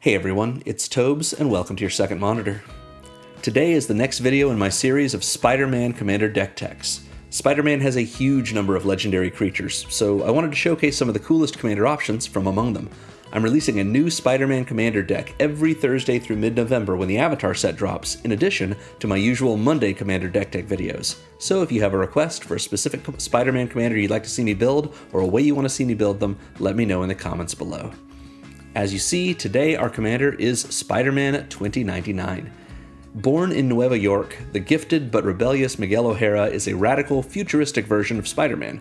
Hey everyone, it's Tobes and welcome to your second monitor. Today is the next video in my series of Spider-Man Commander deck techs. Spider-Man has a huge number of legendary creatures, so I wanted to showcase some of the coolest commander options from among them. I'm releasing a new Spider-Man Commander deck every Thursday through mid-November when the Avatar set drops, in addition to my usual Monday Commander deck tech videos. So if you have a request for a specific Spider-Man Commander you'd like to see me build, or a way you want to see me build them, let me know in the comments below. As you see, today our commander is Spider-Man 2099. Born in Nueva York, the gifted but rebellious Miguel O'Hara is a radical, futuristic version of Spider-Man.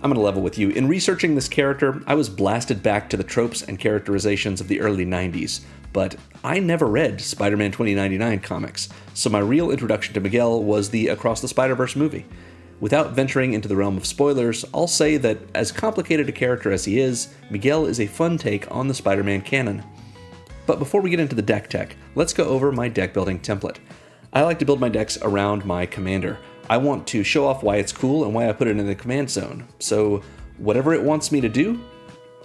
I'm going to level with you. In researching this character, I was blasted back to the tropes and characterizations of the early 90s, but I never read Spider-Man 2099 comics, so my real introduction to Miguel was the Across the Spider-Verse movie. Without venturing into the realm of spoilers, I'll say that as complicated a character as he is, Miguel is a fun take on the Spider-Man canon. But before we get into the deck tech, let's go over my deck building template. I like to build my decks around my commander. I want to show off why it's cool and why I put it in the command zone. So whatever it wants me to do,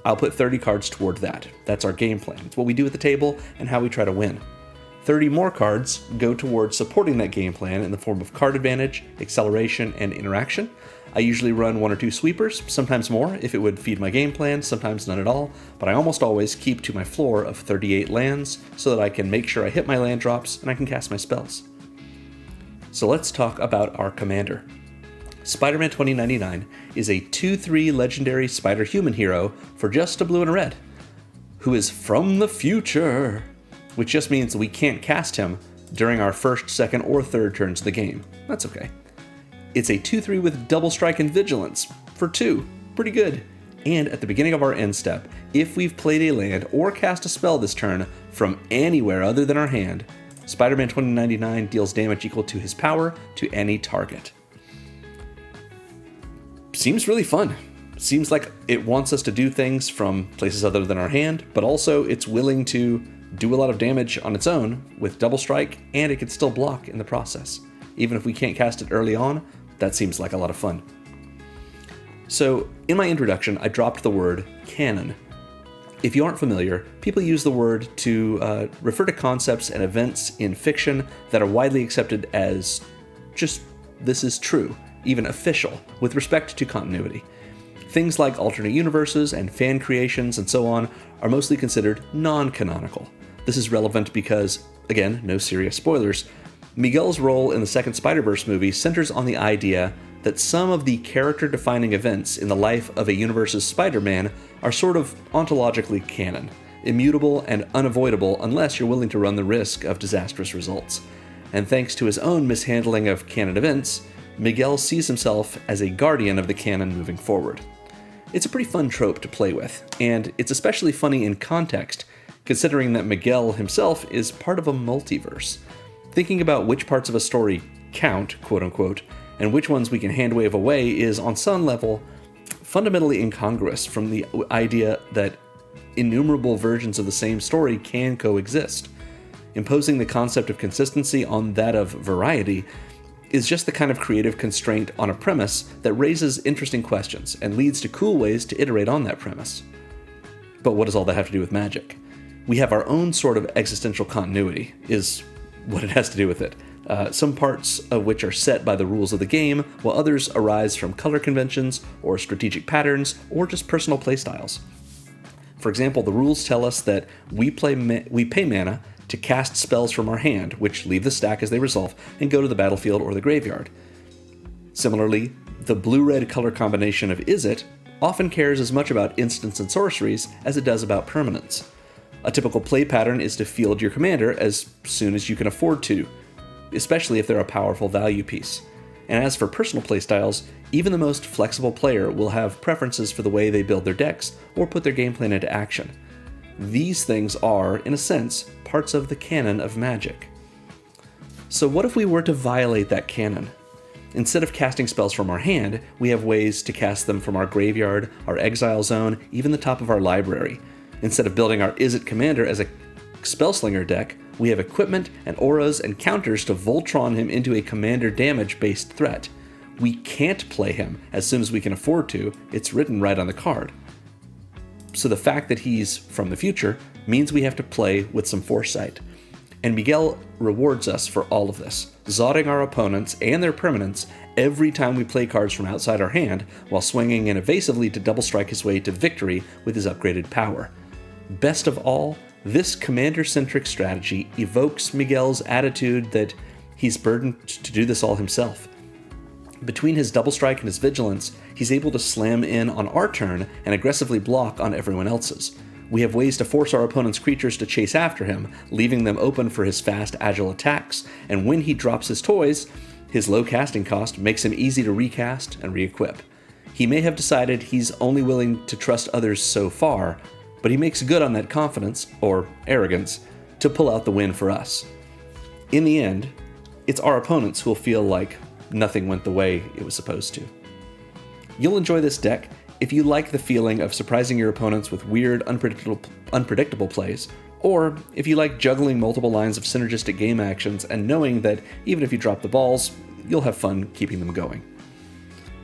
I'll put 30 cards toward that. That's our game plan. It's what we do at the table and how we try to win. 30 more cards go towards supporting that game plan in the form of card advantage, acceleration, and interaction. I usually run 1 or 2 sweepers, sometimes more if it would feed my game plan, sometimes none at all, but I almost always keep to my floor of 38 lands so that I can make sure I hit my land drops and I can cast my spells. So let's talk about our commander. Spider-Man 2099 is a 2/3 legendary spider-human hero for just a blue and a red, who is from the future, which just means we can't cast him during our first, second, or third turns of the game. That's okay. It's a 2/3 with double strike and vigilance for 2. Pretty good. And at the beginning of our end step, if we've played a land or cast a spell this turn from anywhere other than our hand, Spider-Man 2099 deals damage equal to his power to any target. Seems really fun. Seems like it wants us to do things from places other than our hand, but also it's willing to do a lot of damage on its own with double strike, and it can still block in the process. Even if we can't cast it early on, that seems like a lot of fun. So in my introduction, I dropped the word canon. If you aren't familiar, people use the word to refer to concepts and events in fiction that are widely accepted as just this is true, even official, with respect to continuity. Things like alternate universes and fan creations and so on are mostly considered non-canonical. This is relevant because, again, no serious spoilers, Miguel's role in the second Spider-Verse movie centers on the idea that some of the character-defining events in the life of a universe's Spider-Man are sort of ontologically canon, immutable and unavoidable unless you're willing to run the risk of disastrous results. And thanks to his own mishandling of canon events, Miguel sees himself as a guardian of the canon moving forward. It's a pretty fun trope to play with, and it's especially funny in context, considering that Miguel himself is part of a multiverse. Thinking about which parts of a story count, quote-unquote, and which ones we can hand-wave away is, on some level, fundamentally incongruous from the idea that innumerable versions of the same story can coexist. Imposing the concept of consistency on that of variety is just the kind of creative constraint on a premise that raises interesting questions and leads to cool ways to iterate on that premise. But what does all that have to do with magic? We have our own sort of existential continuity, is what it has to do with it. Some parts of which are set by the rules of the game, while others arise from color conventions or strategic patterns or just personal playstyles. For example, the rules tell us that we pay mana to cast spells from our hand, which leave the stack as they resolve and go to the battlefield or the graveyard. Similarly, the blue-red color combination of Izzet often cares as much about instants and sorceries as it does about permanents. A typical play pattern is to field your commander as soon as you can afford to, especially if they're a powerful value piece. And as for personal playstyles, even the most flexible player will have preferences for the way they build their decks or put their game plan into action. These things are, in a sense, parts of the canon of Magic. So what if we were to violate that canon? Instead of casting spells from our hand, we have ways to cast them from our graveyard, our exile zone, even the top of our library. Instead of building our Izzet commander as a spellslinger deck, we have equipment and auras and counters to Voltron him into a commander damage-based threat. We can't play him as soon as we can afford to, it's written right on the card. So the fact that he's from the future means we have to play with some foresight. And Miguel rewards us for all of this, zodding our opponents and their permanents every time we play cards from outside our hand, while swinging in evasively to double strike his way to victory with his upgraded power. Best of all, this commander-centric strategy evokes Miguel's attitude that he's burdened to do this all himself. Between his double strike and his vigilance, he's able to slam in on our turn and aggressively block on everyone else's. We have ways to force our opponent's creatures to chase after him, leaving them open for his fast, agile attacks, and when he drops his toys, his low casting cost makes him easy to recast and re-equip. He may have decided he's only willing to trust others so far, but he makes good on that confidence, or arrogance, to pull out the win for us. In the end, it's our opponents who will feel like nothing went the way it was supposed to. You'll enjoy this deck if you like the feeling of surprising your opponents with weird, unpredictable plays, or if you like juggling multiple lines of synergistic game actions and knowing that even if you drop the balls, you'll have fun keeping them going.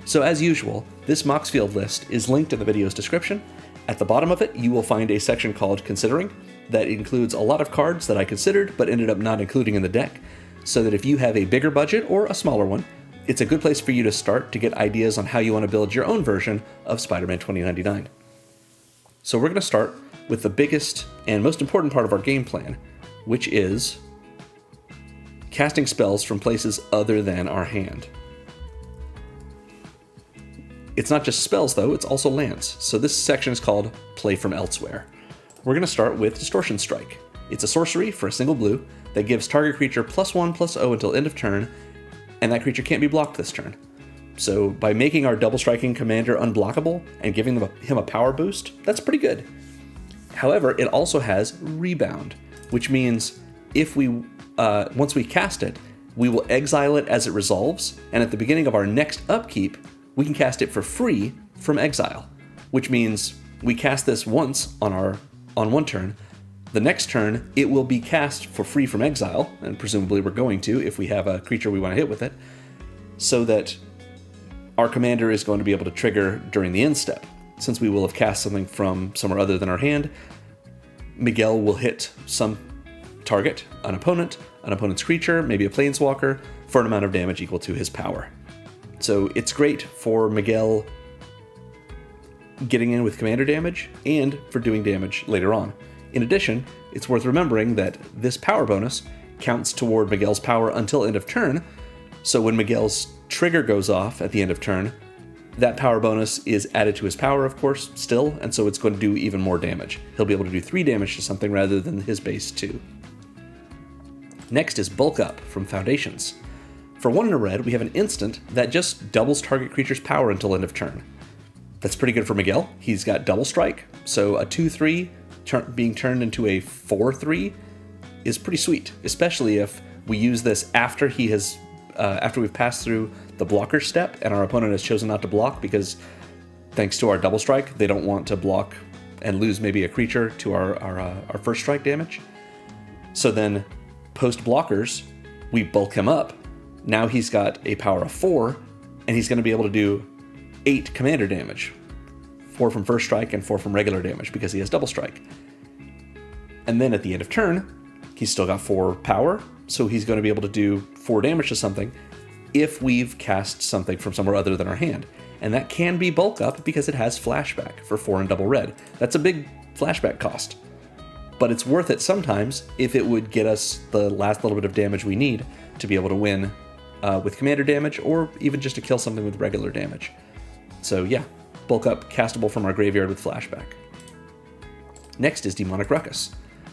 So as usual, this Moxfield list is linked in the video's description. At the bottom of it, you will find a section called Considering that includes a lot of cards that I considered but ended up not including in the deck, so that if you have a bigger budget or a smaller one, it's a good place for you to start to get ideas on how you want to build your own version of Spider-Man 2099. So we're going to start with the biggest and most important part of our game plan, which is casting spells from places other than our hand. It's not just spells though, it's also lands. So this section is called Play from Elsewhere. We're going to start with Distortion Strike. It's a sorcery for a single blue that gives target creature +1/+0 until end of turn, and that creature can't be blocked this turn. So by making our double striking commander unblockable and giving him a power boost, that's pretty good. However, it also has Rebound, which means if we once we cast it, we will exile it as it resolves, and at the beginning of our next upkeep, we can cast it for free from exile, which means we cast this once on one turn. The next turn, it will be cast for free from exile, and presumably we're going to if we have a creature we want to hit with it, so that our commander is going to be able to trigger during the end step. Since we will have cast something from somewhere other than our hand, Miguel will hit some target, an opponent's creature, maybe a planeswalker, for an amount of damage equal to his power. So it's great for Miguel getting in with commander damage and for doing damage later on. In addition, it's worth remembering that this power bonus counts toward Miguel's power until end of turn, so when Miguel's trigger goes off at the end of turn, that power bonus is added to his power, of course, still, and so it's going to do even more damage. He'll be able to do 3 damage to something rather than his base 2. Next is Bulk Up from Foundations. For 1 in a red, we have an instant that just doubles target creature's power until end of turn. That's pretty good for Miguel. He's got double strike, so a 2/3 being turned into a 4/3 is pretty sweet, especially if we use this after we've passed through the blocker step and our opponent has chosen not to block because thanks to our double strike, they don't want to block and lose maybe a creature to our first strike damage. So then post blockers, we bulk him up. Now he's got a power of 4 and he's going to be able to do 8 commander damage. 4 from first strike and 4 from regular damage because he has double strike. And then at the end of turn, he's still got 4 power, so he's going to be able to do 4 damage to something if we've cast something from somewhere other than our hand. And that can be bulk up because it has flashback for 4 and double red. That's a big flashback cost. But it's worth it sometimes if it would get us the last little bit of damage we need to be able to win with commander damage, or even just to kill something with regular damage. So yeah, bulk up, castable from our graveyard with flashback. Next is Demonic Ruckus.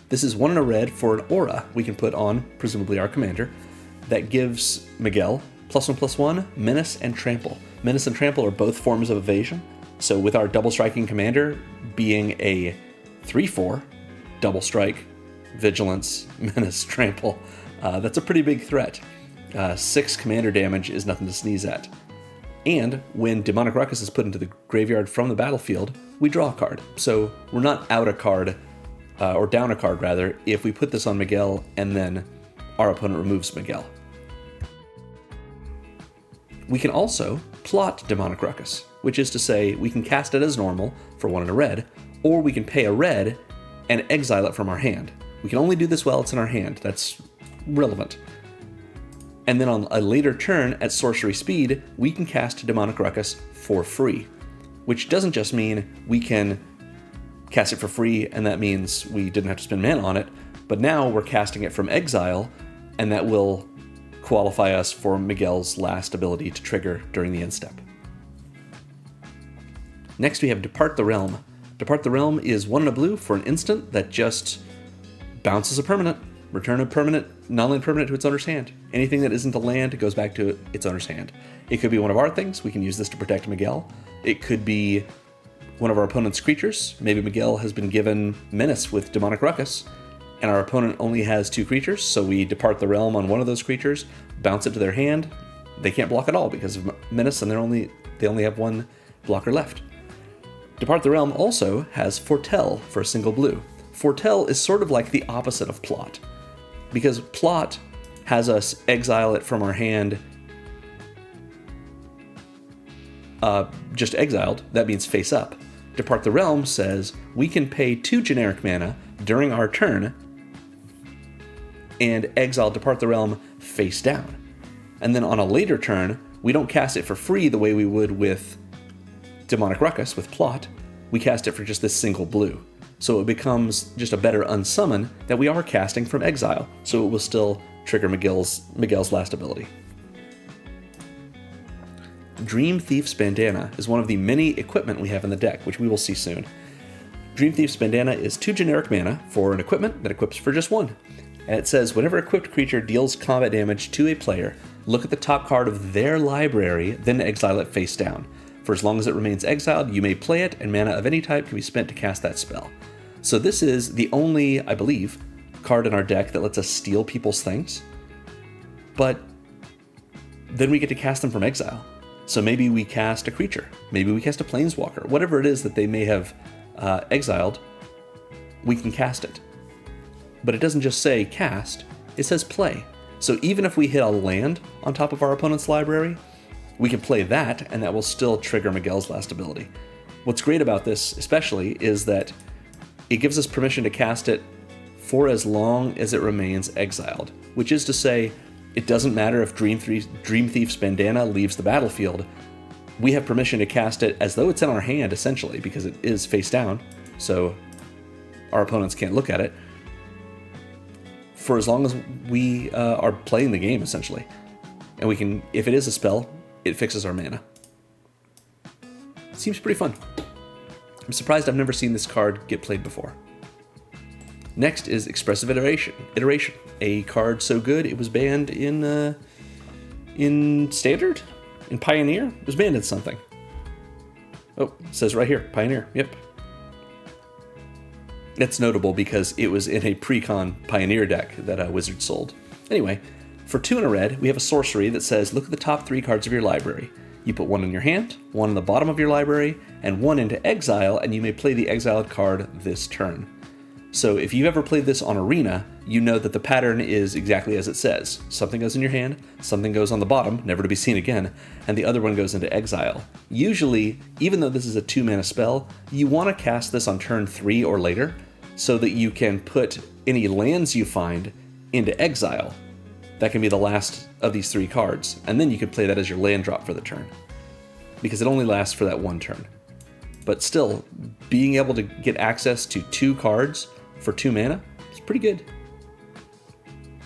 This is 1 in a red for an aura we can put on, presumably our commander, that gives Miguel +1/+1, Menace, and Trample. Menace and Trample are both forms of evasion, so with our double striking commander being a 3/4, double strike, vigilance, menace, trample, that's a pretty big threat. 6 commander damage is nothing to sneeze at. And when Demonic Ruckus is put into the graveyard from the battlefield, we draw a card. So we're not out a card, or down a card rather, if we put this on Miguel and then our opponent removes Miguel. We can also plot Demonic Ruckus, which is to say we can cast it as normal for 1 in a red, or we can pay a red and exile it from our hand. We can only do this while it's in our hand. That's relevant. And then on a later turn at sorcery speed, we can cast Demonic Ruckus for free, which doesn't just mean we can cast it for free, and that means we didn't have to spend mana on it, but now we're casting it from exile, and that will qualify us for Miguel's last ability to trigger during the end step. Next we have Depart the Realm. Depart the Realm is 1 and a blue for an instant that just bounces a permanent. Return a permanent, non-land permanent to its owner's hand. Anything that isn't a land goes back to its owner's hand. It could be one of our things. We can use this to protect Miguel. It could be one of our opponent's creatures. Maybe Miguel has been given Menace with Demonic Ruckus, and our opponent only has 2 creatures, so we Depart the Realm on one of those creatures, bounce it to their hand. They can't block at all because of Menace, and they only have 1 blocker left. Depart the Realm also has Foretell for a single blue. Foretell is sort of like the opposite of Plot, because Plot has us exile it from our hand, just exiled. That means face up. Depart the Realm says we can pay 2 generic mana during our turn and exile Depart the Realm face down. And then on a later turn, we don't cast it for free the way we would with Demonic Ruckus, with Plot. We cast it for just this single blue. So it becomes just a better unsummon that we are casting from exile, so it will still trigger Miguel's last ability. Dream Thief's Bandana is one of the many equipment we have in the deck, which we will see soon. Dream Thief's Bandana is 2 generic mana for an equipment that equips for just 1. And it says, whenever an equipped creature deals combat damage to a player, look at the top card of their library, then exile it face down. For as long as it remains exiled, you may play it, and mana of any type can be spent to cast that spell. So this is the only, I believe, card in our deck that lets us steal people's things. But then we get to cast them from exile. So maybe we cast a creature, maybe we cast a planeswalker, whatever it is that they may have exiled, we can cast it. But it doesn't just say cast, it says play. So even if we hit a land on top of our opponent's library, we can play that, and that will still trigger Miguel's last ability. What's great about this, especially, is that it gives us permission to cast it for as long as it remains exiled, which is to say, it doesn't matter if Dream Thief's Bandana leaves the battlefield. We have permission to cast it as though it's in our hand, essentially, because it is face down, so our opponents can't look at it, for as long as we are playing the game, essentially. And we can, if it is a spell, it fixes our mana. Seems pretty fun. I'm surprised I've never seen this card get played before. Next is Expressive Iteration, a card so good it was banned in Standard? In Pioneer? It was banned in something. Oh, it says right here, Pioneer, yep. That's notable because it was in a pre-con Pioneer deck that Wizard sold. Anyway, for 2 and a red, we have a sorcery that says, look at the top 3 cards of your library. You put 1 in your hand, 1 in the bottom of your library, and 1 into exile, and you may play the exiled card this turn. So if you've ever played this on Arena, you know that the pattern is exactly as it says. Something goes in your hand, something goes on the bottom, never to be seen again, and the other one goes into exile. Usually, even though this is a 2-mana spell, you want to cast this on turn 3 or later, so that you can put any lands you find into exile. That can be the last of these 3 cards, and then you could play that as your land drop for the turn, because it only lasts for that 1 turn. But still, being able to get access to 2 cards for 2 mana is pretty good.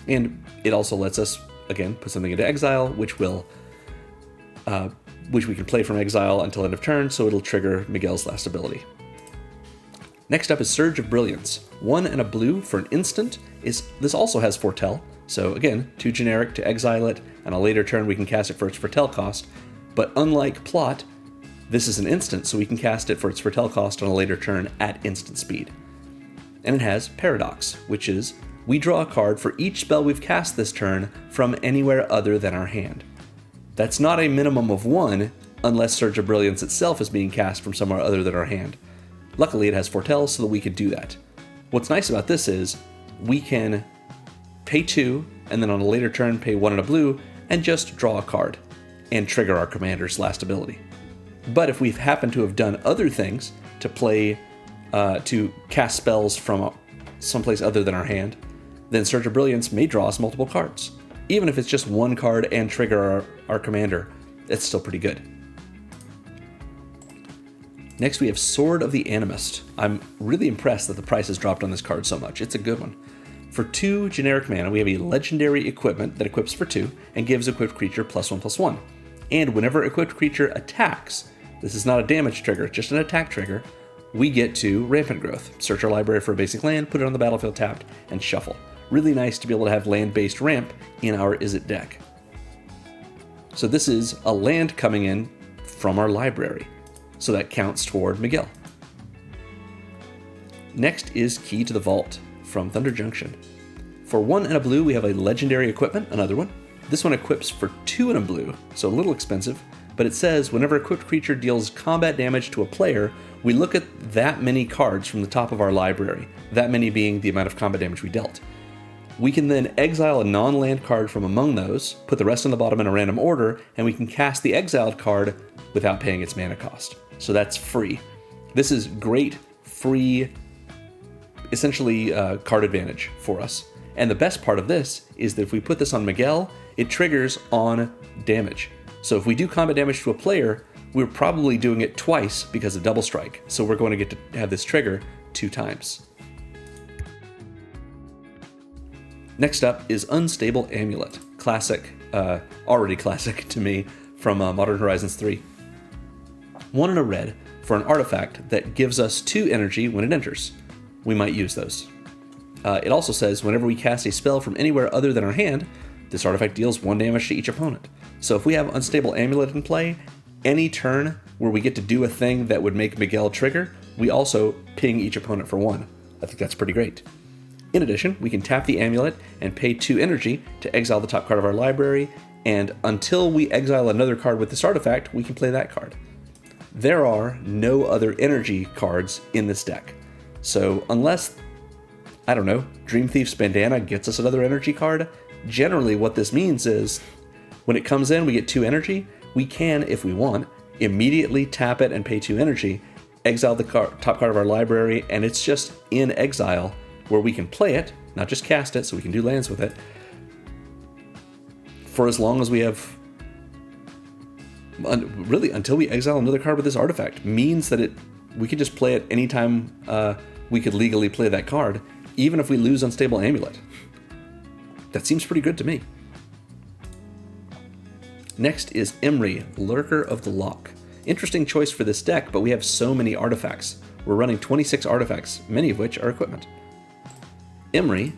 And it also lets us, again, put something into exile, which we can play from exile until end of turn, so it'll trigger Miguel's last ability. Next up is Surge of Brilliance. 1 and a blue for an instant. This also has Foretell. So again, 2 generic to exile it, and a later turn we can cast it for its Foretell cost. But unlike Plot, this is an instant, so we can cast it for its Foretell cost on a later turn at instant speed. And it has Paradox, which is, we draw a card for each spell we've cast this turn from anywhere other than our hand. That's not a minimum of 1, unless Surge of Brilliance itself is being cast from somewhere other than our hand. Luckily it has Foretell, so that we could do that. What's nice about this is, we can pay 2, and then on a later turn pay 1 and a blue, and just draw a card, and trigger our commander's last ability. But if we happen to have done other things to play to cast spells from someplace other than our hand, then Surge of Brilliance may draw us multiple cards. Even if it's just one card and trigger our commander, it's still pretty good. Next we have Sword of the Animist. I'm really impressed that the price has dropped on this card so much. It's a good one. For 2 generic mana, we have a legendary equipment that equips for 2 and gives equipped creature +1/+1. And whenever equipped creature attacks, this is not a damage trigger, just an attack trigger, we get to Rampant Growth. Search our library for a basic land, put it on the battlefield tapped, and shuffle. Really nice to be able to have land-based ramp in our Izzet deck. So this is a land coming in from our library. So that counts toward Miguel. Next is Key to the Vault from Thunder Junction. For 1 and a blue, we have a legendary equipment, another one. This one equips for 2 and a blue, so a little expensive, but it says whenever equipped creature deals combat damage to a player, we look at that many cards from the top of our library, that many being the amount of combat damage we dealt. We can then exile a non-land card from among those, put the rest on the bottom in a random order, and we can cast the exiled card without paying its mana cost. So that's free. This is great, free, essentially card advantage for us. And the best part of this is that if we put this on Miguel, it triggers on damage. So if we do combat damage to a player, we're probably doing it twice because of double strike. So we're going to get to have this trigger 2 times. Next up is Unstable Amulet. Classic, already classic to me from Modern Horizons 3. 1 and a red for an artifact that gives us 2 energy when it enters. We might use those. It also says whenever we cast a spell from anywhere other than our hand, this artifact deals 1 damage to each opponent. So if we have Unstable Amulet in play, any turn where we get to do a thing that would make Miguel trigger, we also ping each opponent for 1. I think that's pretty great. In addition, we can tap the amulet and pay 2 energy to exile the top card of our library, and until we exile another card with this artifact, we can play that card. There are no other energy cards in this deck. So unless, I don't know, Dream Thief's Bandana gets us another energy card, generally what this means is when it comes in, we get 2 energy. We can, if we want, immediately tap it and pay 2 energy, exile the top card of our library, and it's just in exile where we can play it, not just cast it, so we can do lands with it, for as long as we have, really, until we exile another card with this artifact. Means that we could just play it anytime we could legally play that card, even if we lose Unstable Amulet. That seems pretty good to me. Next is Emry, Lurker of the Loch. Interesting choice for this deck, but we have so many artifacts. We're running 26 artifacts, many of which are equipment. Emry,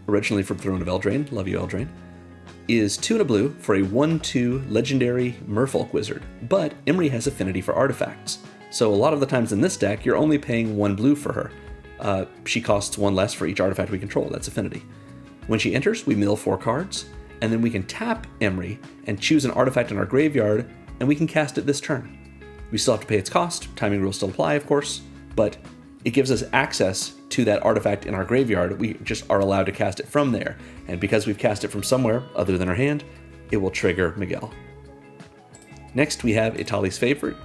originally from Throne of Eldraine, love you Eldraine, is 2 and a blue for a 1/2 legendary Merfolk wizard, but Emry has affinity for artifacts. So a lot of the times in this deck, you're only paying 1 blue for her. She costs 1 less for each artifact we control, that's affinity. When she enters, we mill 4 cards, and then we can tap Emry and choose an artifact in our graveyard, and we can cast it this turn. We still have to pay its cost, timing rules still apply, of course, but it gives us access to that artifact in our graveyard. We just are allowed to cast it from there, and because we've cast it from somewhere other than our hand, it will trigger Miguel. Next we have Itali's Favorite.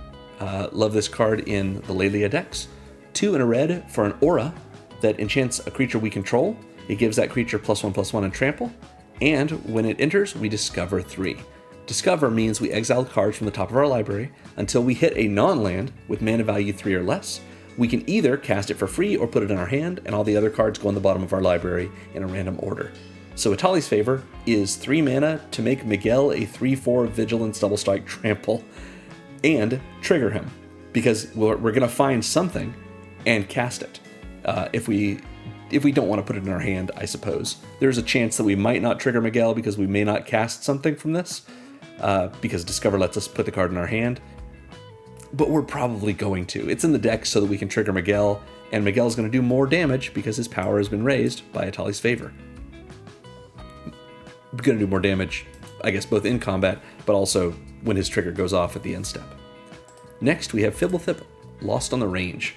Love this card in the Lelia decks. 2 and a red for an aura that enchants a creature we control. It gives that creature +1/+1 and trample, and when it enters, we discover 3. Discover means we exile cards from the top of our library until we hit a non-land with mana value 3 or less. We can either cast it for free or put it in our hand, and all the other cards go on the bottom of our library in a random order. So Itali's Favor is 3 mana to make Miguel a 3/4 Vigilance Double Strike Trample and trigger him, because we're going to find something and cast it. If we don't want to put it in our hand, I suppose. There's a chance that we might not trigger Miguel because we may not cast something from this, because Discover lets us put the card in our hand. But we're probably going to. It's in the deck so that we can trigger Miguel, and Miguel's going to do more damage because his power has been raised by Itali's Favor. Going to do more damage, I guess, both in combat, but also when his trigger goes off at the end step. Next, we have Fibblethip, Lost on the Range.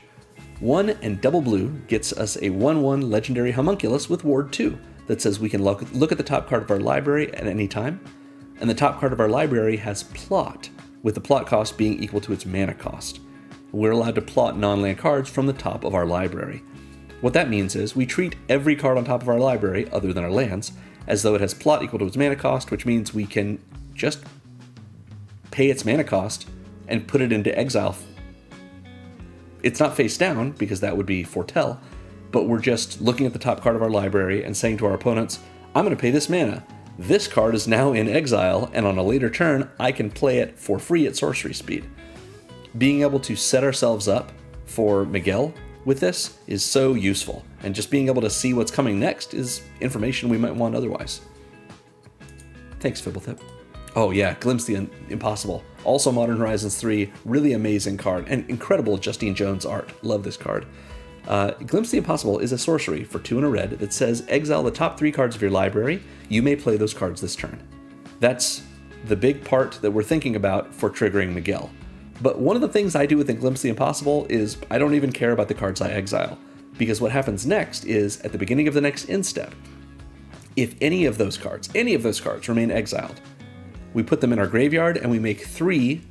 1 and double blue gets us a 1/1 legendary homunculus with Ward 2 that says we can look at the top card of our library at any time, and the top card of our library has plot, with the plot cost being equal to its mana cost. we're allowed to plot non-land cards from the top of our library. What that means is we treat every card on top of our library, other than our lands, as though it has plot equal to its mana cost, which means we can just pay its mana cost and put it into exile. It's not face down, because that would be foretell, but we're just looking at the top card of our library and saying to our opponents, I'm going to pay this mana. This card is now in exile, and on a later turn, I can play it for free at sorcery speed. Being able to set ourselves up for Miguel with this is so useful, and just being able to see what's coming next is information we might want otherwise. Thanks, Fibblethip. Oh yeah, Glimpse the Impossible. Also Modern Horizons 3, really amazing card, and incredible Justine Jones art. Love this card. Glimpse the Impossible is a sorcery for 2 and a red that says exile the top 3 cards of your library. You may play those cards this turn. That's the big part that we're thinking about for triggering Miguel. But one of the things I do with Glimpse the Impossible is I don't even care about the cards I exile, because what happens next is, at the beginning of the next end step, if any of those cards remain exiled, we put them in our graveyard and we make 1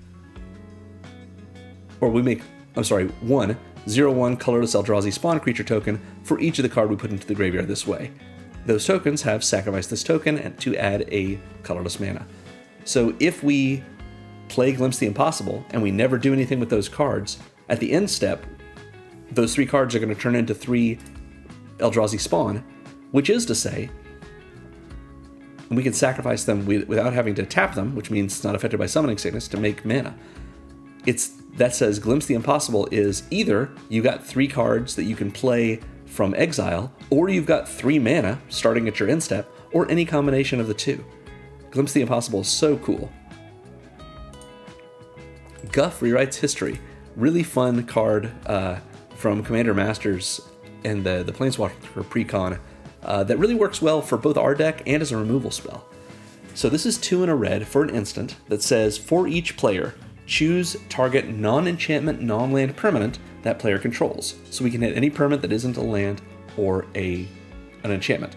0/1 colorless Eldrazi spawn creature token for each of the card we put into the graveyard this way. Those tokens have sacrificed this token to add a colorless mana. So if we play Glimpse the Impossible and we never do anything with those cards, at the end step, those 3 cards are going to turn into 3 Eldrazi spawn, which is to say, we can sacrifice them without having to tap them, which means it's not affected by Summoning Sickness, to make mana. That says Glimpse the Impossible is either you got 3 cards that you can play from exile, or you've got 3 mana starting at your end step, or any combination of the 2. Glimpse the Impossible is so cool. Guff Rewrites History. Really fun card from Commander Masters and the Planeswalker Precon that really works well for both our deck and as a removal spell. So this is 2 and a red for an instant that says, for each player, choose target non-enchantment, non-land permanent that player controls. So we can hit any permanent that isn't a land or an enchantment.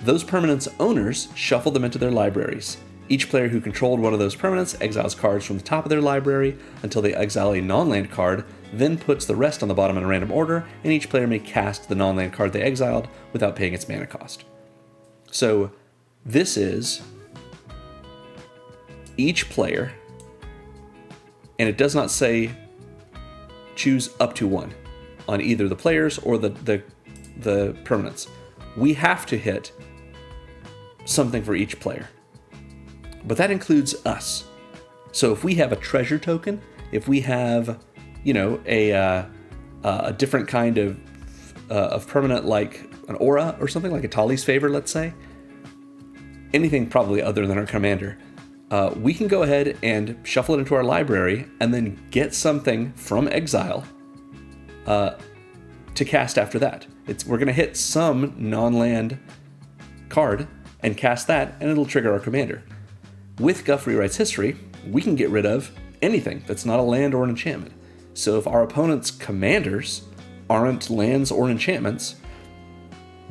Those permanents' owners shuffle them into their libraries. Each player who controlled one of those permanents exiles cards from the top of their library until they exile a non-land card, then puts the rest on the bottom in a random order, and each player may cast the non-land card they exiled without paying its mana cost. So this is each player, and it does not say choose up to 1 on either the players or the permanents. We have to hit something for each player. But that includes us. So if we have a treasure token, if we have, a different kind of permanent, like an aura or something, like a Tali's Favor, let's say, anything probably other than our commander, we can go ahead and shuffle it into our library and then get something from exile to cast after that. We're going to hit some non-land card and cast that, and it'll trigger our commander. With Guff Rewrites History, we can get rid of anything that's not a land or an enchantment. So if our opponent's commanders aren't lands or enchantments,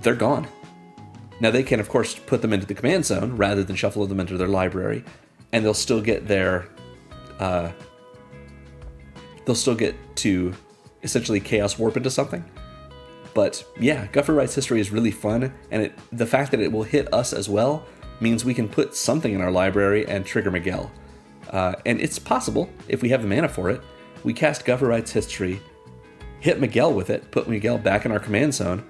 they're gone. Now they can, of course, put them into the command zone rather than shuffle them into their library, and they'll still get to essentially chaos warp into something. But yeah, Guff Rewrites History is really fun, and the fact that it will hit us as well means we can put something in our library and trigger Miguel. And it's possible, if we have the mana for it, we cast Guff Rewrites History, hit Miguel with it, put Miguel back in our command zone,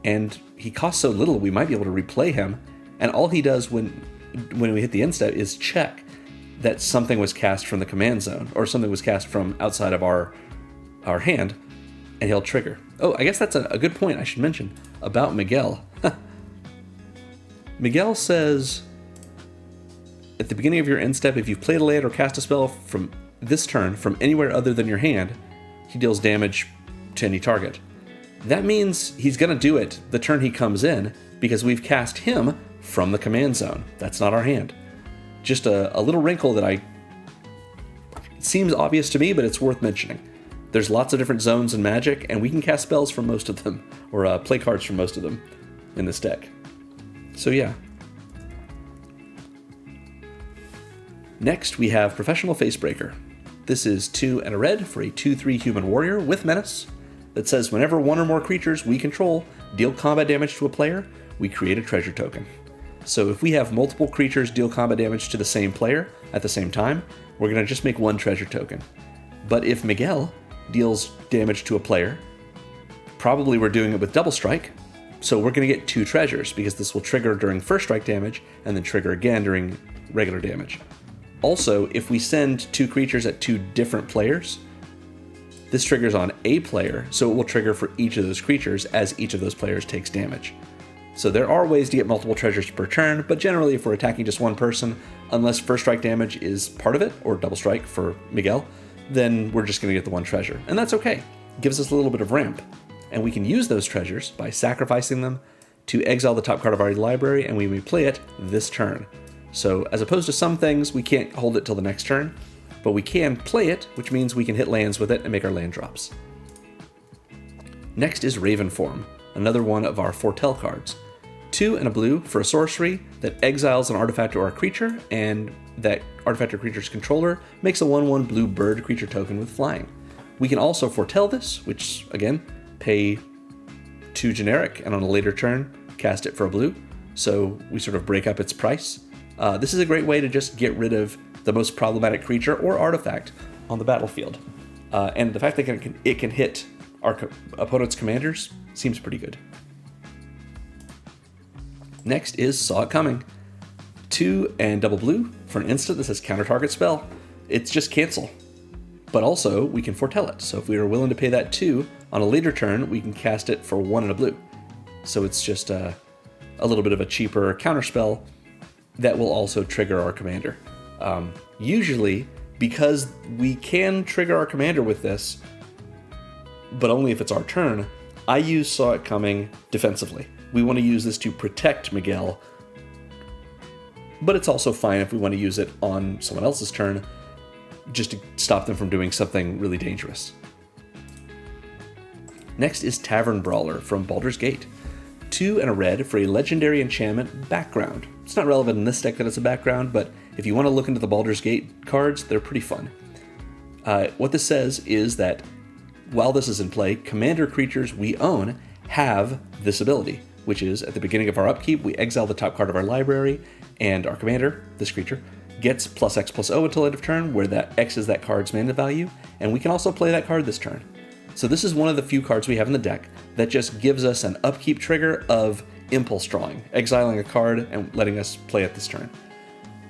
and he costs so little we might be able to replay him, and all he does when we hit the end step is check that something was cast from the command zone, or something was cast from outside of our hand, and he'll trigger. Oh, I guess that's a good point I should mention about Miguel. Miguel says, at the beginning of your end step, if you've played a land or cast a spell from this turn from anywhere other than your hand, he deals damage to any target. That means he's going to do it the turn he comes in, because we've cast him from the command zone. That's not our hand. Just a little wrinkle that it seems obvious to me, but it's worth mentioning. There's lots of different zones in Magic, and we can cast spells from most of them, or play cards from most of them in this deck. So yeah. Next, we have Professional Facebreaker. This is 2 and a red for a 2/3 human warrior with menace that says whenever one or more creatures we control deal combat damage to a player, we create a treasure token. So if we have multiple creatures deal combat damage to the same player at the same time, we're going to just make one treasure token. But if Miguel deals damage to a player, probably we're doing it with double strike, so we're going to get 2 treasures because this will trigger during first strike damage and then trigger again during regular damage. Also, if we send 2 creatures at 2 different players, this triggers on a player, so it will trigger for each of those creatures as each of those players takes damage. So there are ways to get multiple treasures per turn, but generally if we're attacking just one person, unless first strike damage is part of it, or double strike for Miguel, then we're just going to get the 1 treasure. And that's okay. It gives us a little bit of ramp. And we can use those treasures by sacrificing them to exile the top card of our library, and we may play it this turn. So as opposed to some things, we can't hold it till the next turn, but we can play it, which means we can hit lands with it and make our land drops. Next is Raven Form, another one of our Foretell cards. 2 and a blue for a sorcery that exiles an artifact or a creature, and that artifact or creature's controller makes a 1/1 blue bird creature token with flying. We can also foretell this, which, again, pay 2 generic, and on a later turn, cast it for a blue, so we sort of break up its price. This is a great way to just get rid of the most problematic creature or artifact on the battlefield. And the fact that it can hit our opponent's commanders seems pretty good. Next is Saw It Coming. 2 and double blue for an instant that says counter target spell. It's just cancel. But also, we can foretell it. So if we are willing to pay that 2, on a later turn, we can cast it for 1 and a blue. So it's just a little bit of a cheaper counter spell that will also trigger our commander. Usually, because we can trigger our commander with this, but only if it's our turn, I use Saw It Coming defensively. We want to use this to protect Miguel, but it's also fine if we want to use it on someone else's turn, just to stop them from doing something really dangerous. Next is Tavern Brawler from Baldur's Gate. 2 and a red for a legendary enchantment background. It's not relevant in this deck that it's a background, but if you want to look into the Baldur's Gate cards, they're pretty fun. What this says is that while this is in play, commander creatures we own have this ability, which is at the beginning of our upkeep, we exile the top card of our library, and our commander, this creature, gets +X+0 until end of turn, where that X is that card's mana value, and we can also play that card this turn. So this is one of the few cards we have in the deck that just gives us an upkeep trigger of impulse drawing, exiling a card and letting us play it this turn.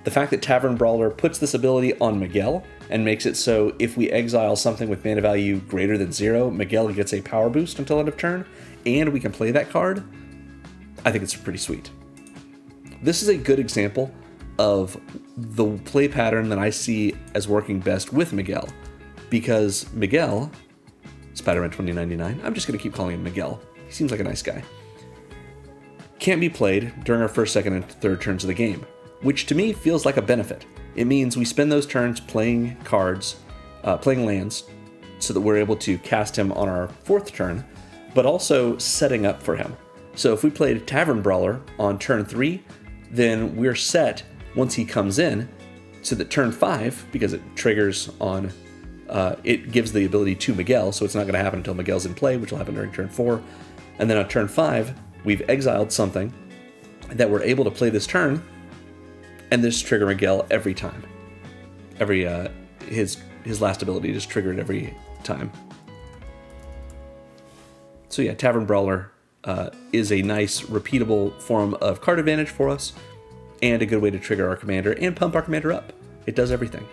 The fact that Tavern Brawler puts this ability on Miguel and makes it so if we exile something with mana value greater than 0, Miguel gets a power boost until end of turn, and we can play that card, I think it's pretty sweet. This is a good example of the play pattern that I see as working best with Miguel, because Miguel, Spider-Man 2099, I'm just going to keep calling him Miguel, he seems like a nice guy, can't be played during our first, second, and third turns of the game, which to me feels like a benefit. It means we spend those turns playing cards, playing lands, so that we're able to cast him on our 4th turn, but also setting up for him. So if we played Tavern Brawler on turn 3, then we're set once he comes in, so that turn 5, because it triggers on, it gives the ability to Miguel, so it's not going to happen until Miguel's in play, which will happen during turn 4. And then on turn 5, we've exiled something that we're able to play this turn, and this trigger Miguel every time. His last ability is triggered every time. So yeah, Tavern Brawler is a nice, repeatable form of card advantage for us, and a good way to trigger our commander and pump our commander up. It does everything.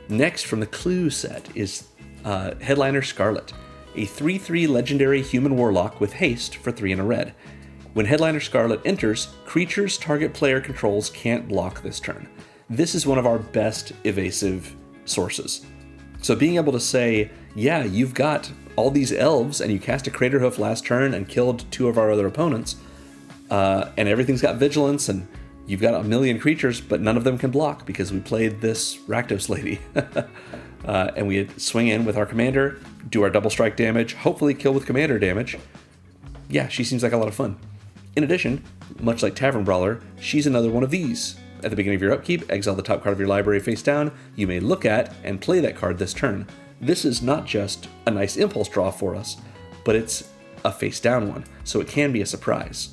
Next from the Clue set is Headliner Scarlet, a 3/3 legendary human warlock with haste for 3 and a red. When Headliner Scarlet enters, creatures target player controls can't block this turn. This is one of our best evasive sources. So being able to say, yeah, you've got all these elves and you cast a Craterhoof last turn and killed 2 of our other opponents, and everything's got vigilance and you've got a million creatures, but none of them can block because we played this Rakdos lady. And we swing in with our commander, do our double strike damage, hopefully kill with commander damage. Yeah, she seems like a lot of fun. In addition, much like Tavern Brawler, she's another one of these at the beginning of your upkeep, exile the top card of your library face down. You may look at and play that card this turn. This is not just a nice impulse draw for us, but it's a face down one, so it can be a surprise.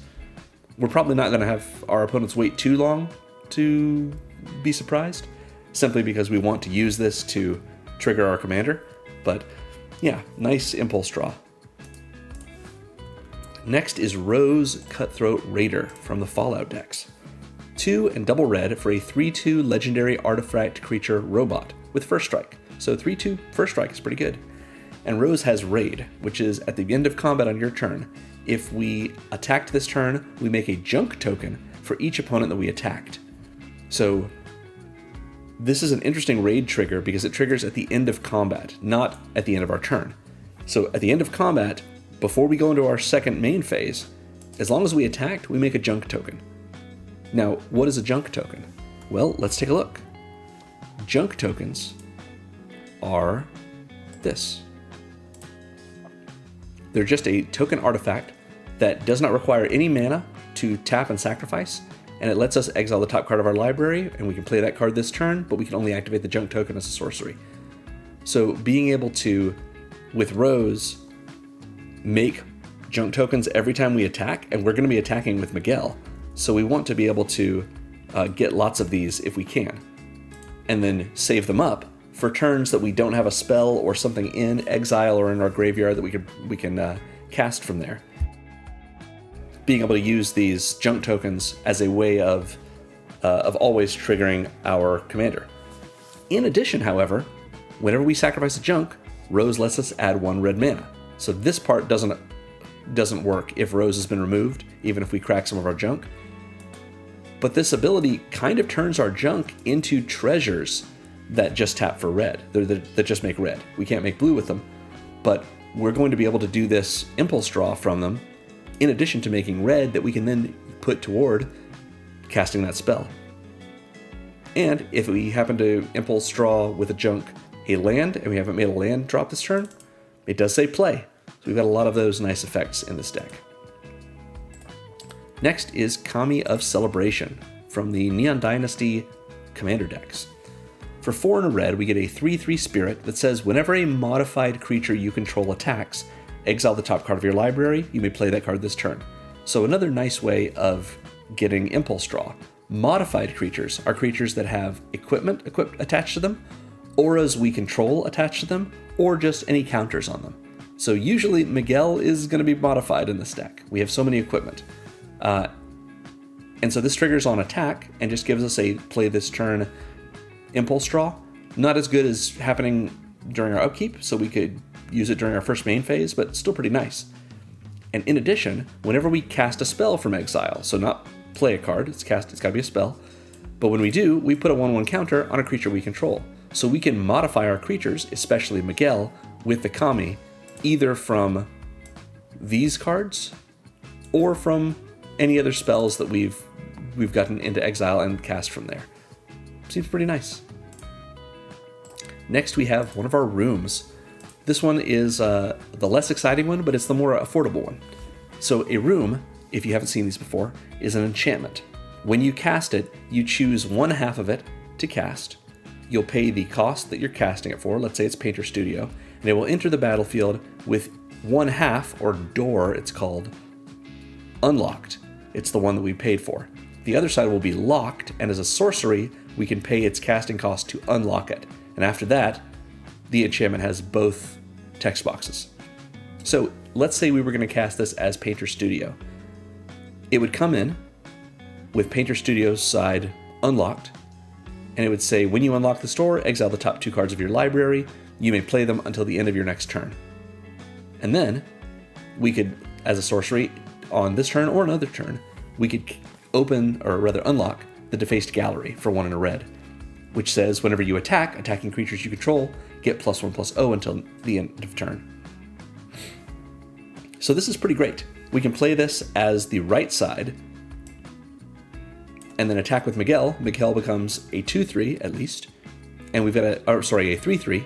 We're probably not going to have our opponents wait too long to be surprised, simply because we want to use this to trigger our commander. But yeah, nice impulse draw. Next is Rose Cutthroat Raider from the Fallout decks. 2 and double red for a 3/2 legendary artifact creature robot with first strike. So 3/2 first strike is pretty good. And Rose has Raid, which is at the end of combat on your turn. If we attacked this turn, we make a junk token for each opponent that we attacked. So this is an interesting raid trigger because it triggers at the end of combat, not at the end of our turn. So at the end of combat, before we go into our second main phase, as long as we attacked, we make a junk token. Now, what is a junk token? Well, let's take a look. Junk tokens are this. They're just a token artifact that does not require any mana to tap and sacrifice, and it lets us exile the top card of our library, and we can play that card this turn, but we can only activate the junk token as a sorcery. So being able to, with Rose, make junk tokens every time we attack, and we're going to be attacking with Miguel, so we want to be able to get lots of these if we can, and then save them up for turns that we don't have a spell or something in exile or in our graveyard that we can cast from there. Being able to use these junk tokens as a way of always triggering our commander. In addition, however, whenever we sacrifice a junk, Rose lets us add 1 red mana. So this part doesn't work if Rose has been removed, even if we crack some of our junk. But this ability kind of turns our junk into treasures that just tap for red, that just make red. We can't make blue with them, but we're going to be able to do this impulse draw from them, in addition to making red that we can then put toward casting that spell. And if we happen to impulse draw with a junk a land, and we haven't made a land drop this turn, it does say play. So we've got a lot of those nice effects in this deck. Next is Kami of Celebration from the Neon Dynasty commander decks. For 4 and a red, we get a 3/3 spirit that says whenever a modified creature you control attacks, exile the top card of your library, you may play that card this turn. So another nice way of getting impulse draw. Modified creatures are creatures that have equipment attached to them, auras we control attached to them, or just any counters on them. So usually Miguel is going to be modified in this deck. We have so many equipment. And so this triggers on attack and just gives us a play this turn impulse draw. Not as good as happening during our upkeep, so we could use it during our first main phase, but still pretty nice. And in addition, whenever we cast a spell from exile, so not play a card, it's got to be a spell, but when we do, we put a 1/1 counter on a creature we control. So we can modify our creatures, especially Miguel, with the Kami, either from these cards or from any other spells that we've gotten into exile and cast from there. Seems pretty nice. Next we have one of our rooms. This one is the less exciting one, but it's the more affordable one. So a room, if you haven't seen these before, is an enchantment. When you cast it, you choose 1/2 of it to cast. You'll pay the cost that you're casting it for, let's say it's Painter Studio, and it will enter the battlefield with 1/2, or door it's called, unlocked. It's the one that we paid for. The other side will be locked, and as a sorcery, we can pay its casting cost to unlock it. And after that, the enchantment has both text boxes. So let's say we were going to cast this as Painter Studio. It would come in with Painter Studio's side unlocked, and it would say, when you unlock the store, exile the top 2 cards of your library. You may play them until the end of your next turn. And then we could, as a sorcery, on this turn or another turn, we could open, or rather unlock, the Defaced Gallery for 1 and a red, which says whenever you attack, attacking creatures you control, get +1/+0 until the end of turn. So this is pretty great. We can play this as the right side, and then attack with Miguel. Miguel becomes a 2/3 at least, and we've got a 3/3,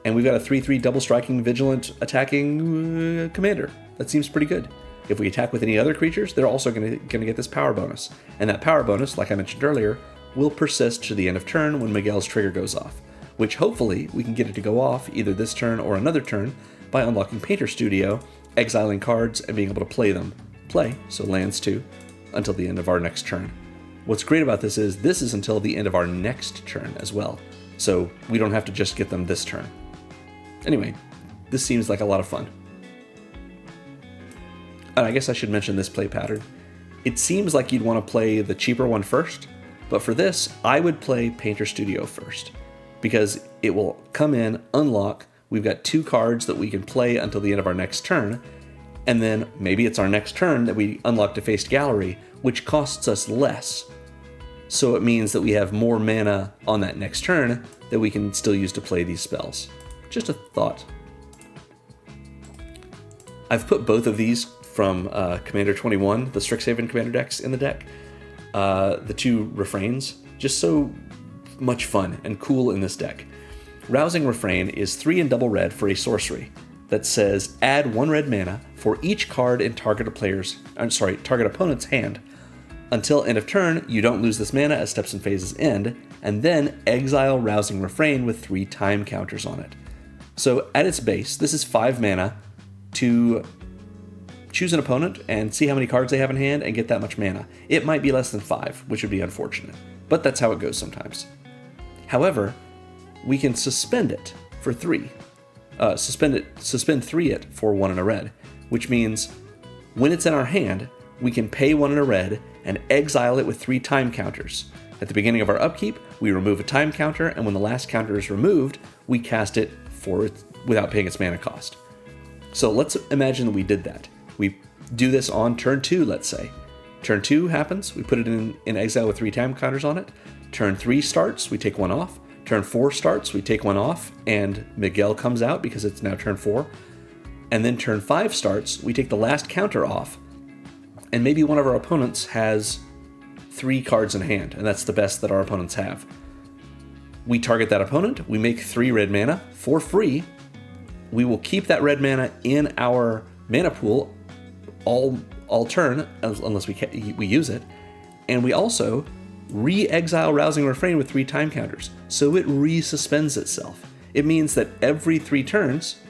and we've got a 3/3 double striking, vigilant, attacking commander. That seems pretty good. If we attack with any other creatures, they're also going to get this power bonus, and that power bonus, like I mentioned earlier, will persist to the end of turn when Miguel's trigger goes off, which hopefully we can get it to go off either this turn or another turn by unlocking Painter Studio, exiling cards, and being able to play, so lands too, until the end of our next turn. What's great about this is until the end of our next turn as well, so we don't have to just get them this turn. Anyway, this seems like a lot of fun. And I guess I should mention this play pattern. It seems like you'd want to play the cheaper one first, but for this, I would play Painter Studio first, because it will come in, unlock, we've got 2 cards that we can play until the end of our next turn, and then maybe it's our next turn that we unlock Defaced Gallery, which costs us less. So it means that we have more mana on that next turn that we can still use to play these spells. Just a thought. I've put both of these from Commander 21, the Strixhaven Commander decks in the deck. The 2 refrains, just so much fun and cool in this deck. Rousing Refrain is 3 and double red for a sorcery that says add 1 red mana for each card in target opponent's hand. Until end of turn, you don't lose this mana as steps and phases end, and then exile Rousing Refrain with 3 time counters on it. So at its base, this is 5 mana to choose an opponent and see how many cards they have in hand and get that much mana. It might be less than 5, which would be unfortunate, but that's how it goes sometimes. However, we can suspend it for 3. Suspend 3 it for 1 and a red, which means when it's in our hand, we can pay 1 and a red and exile it with 3 time counters. At the beginning of our upkeep, we remove a time counter, and when the last counter is removed, we cast it without paying its mana cost. So let's imagine that we did that. We do this on turn 2, let's say. Turn 2 happens, we put it in exile with 3 time counters on it. Turn 3 starts, we take 1 off. Turn 4 starts, we take 1 off, and Miguel comes out because it's now turn 4. And then turn 5 starts, we take the last counter off, and maybe one of our opponents has 3 cards in hand, and that's the best that our opponents have. We target that opponent, we make 3 red mana for free. We will keep that red mana in our mana pool all turn, unless we use it, and we also re-exile Rousing Refrain with 3 time counters, so it resuspends itself. It means that every 3 turns,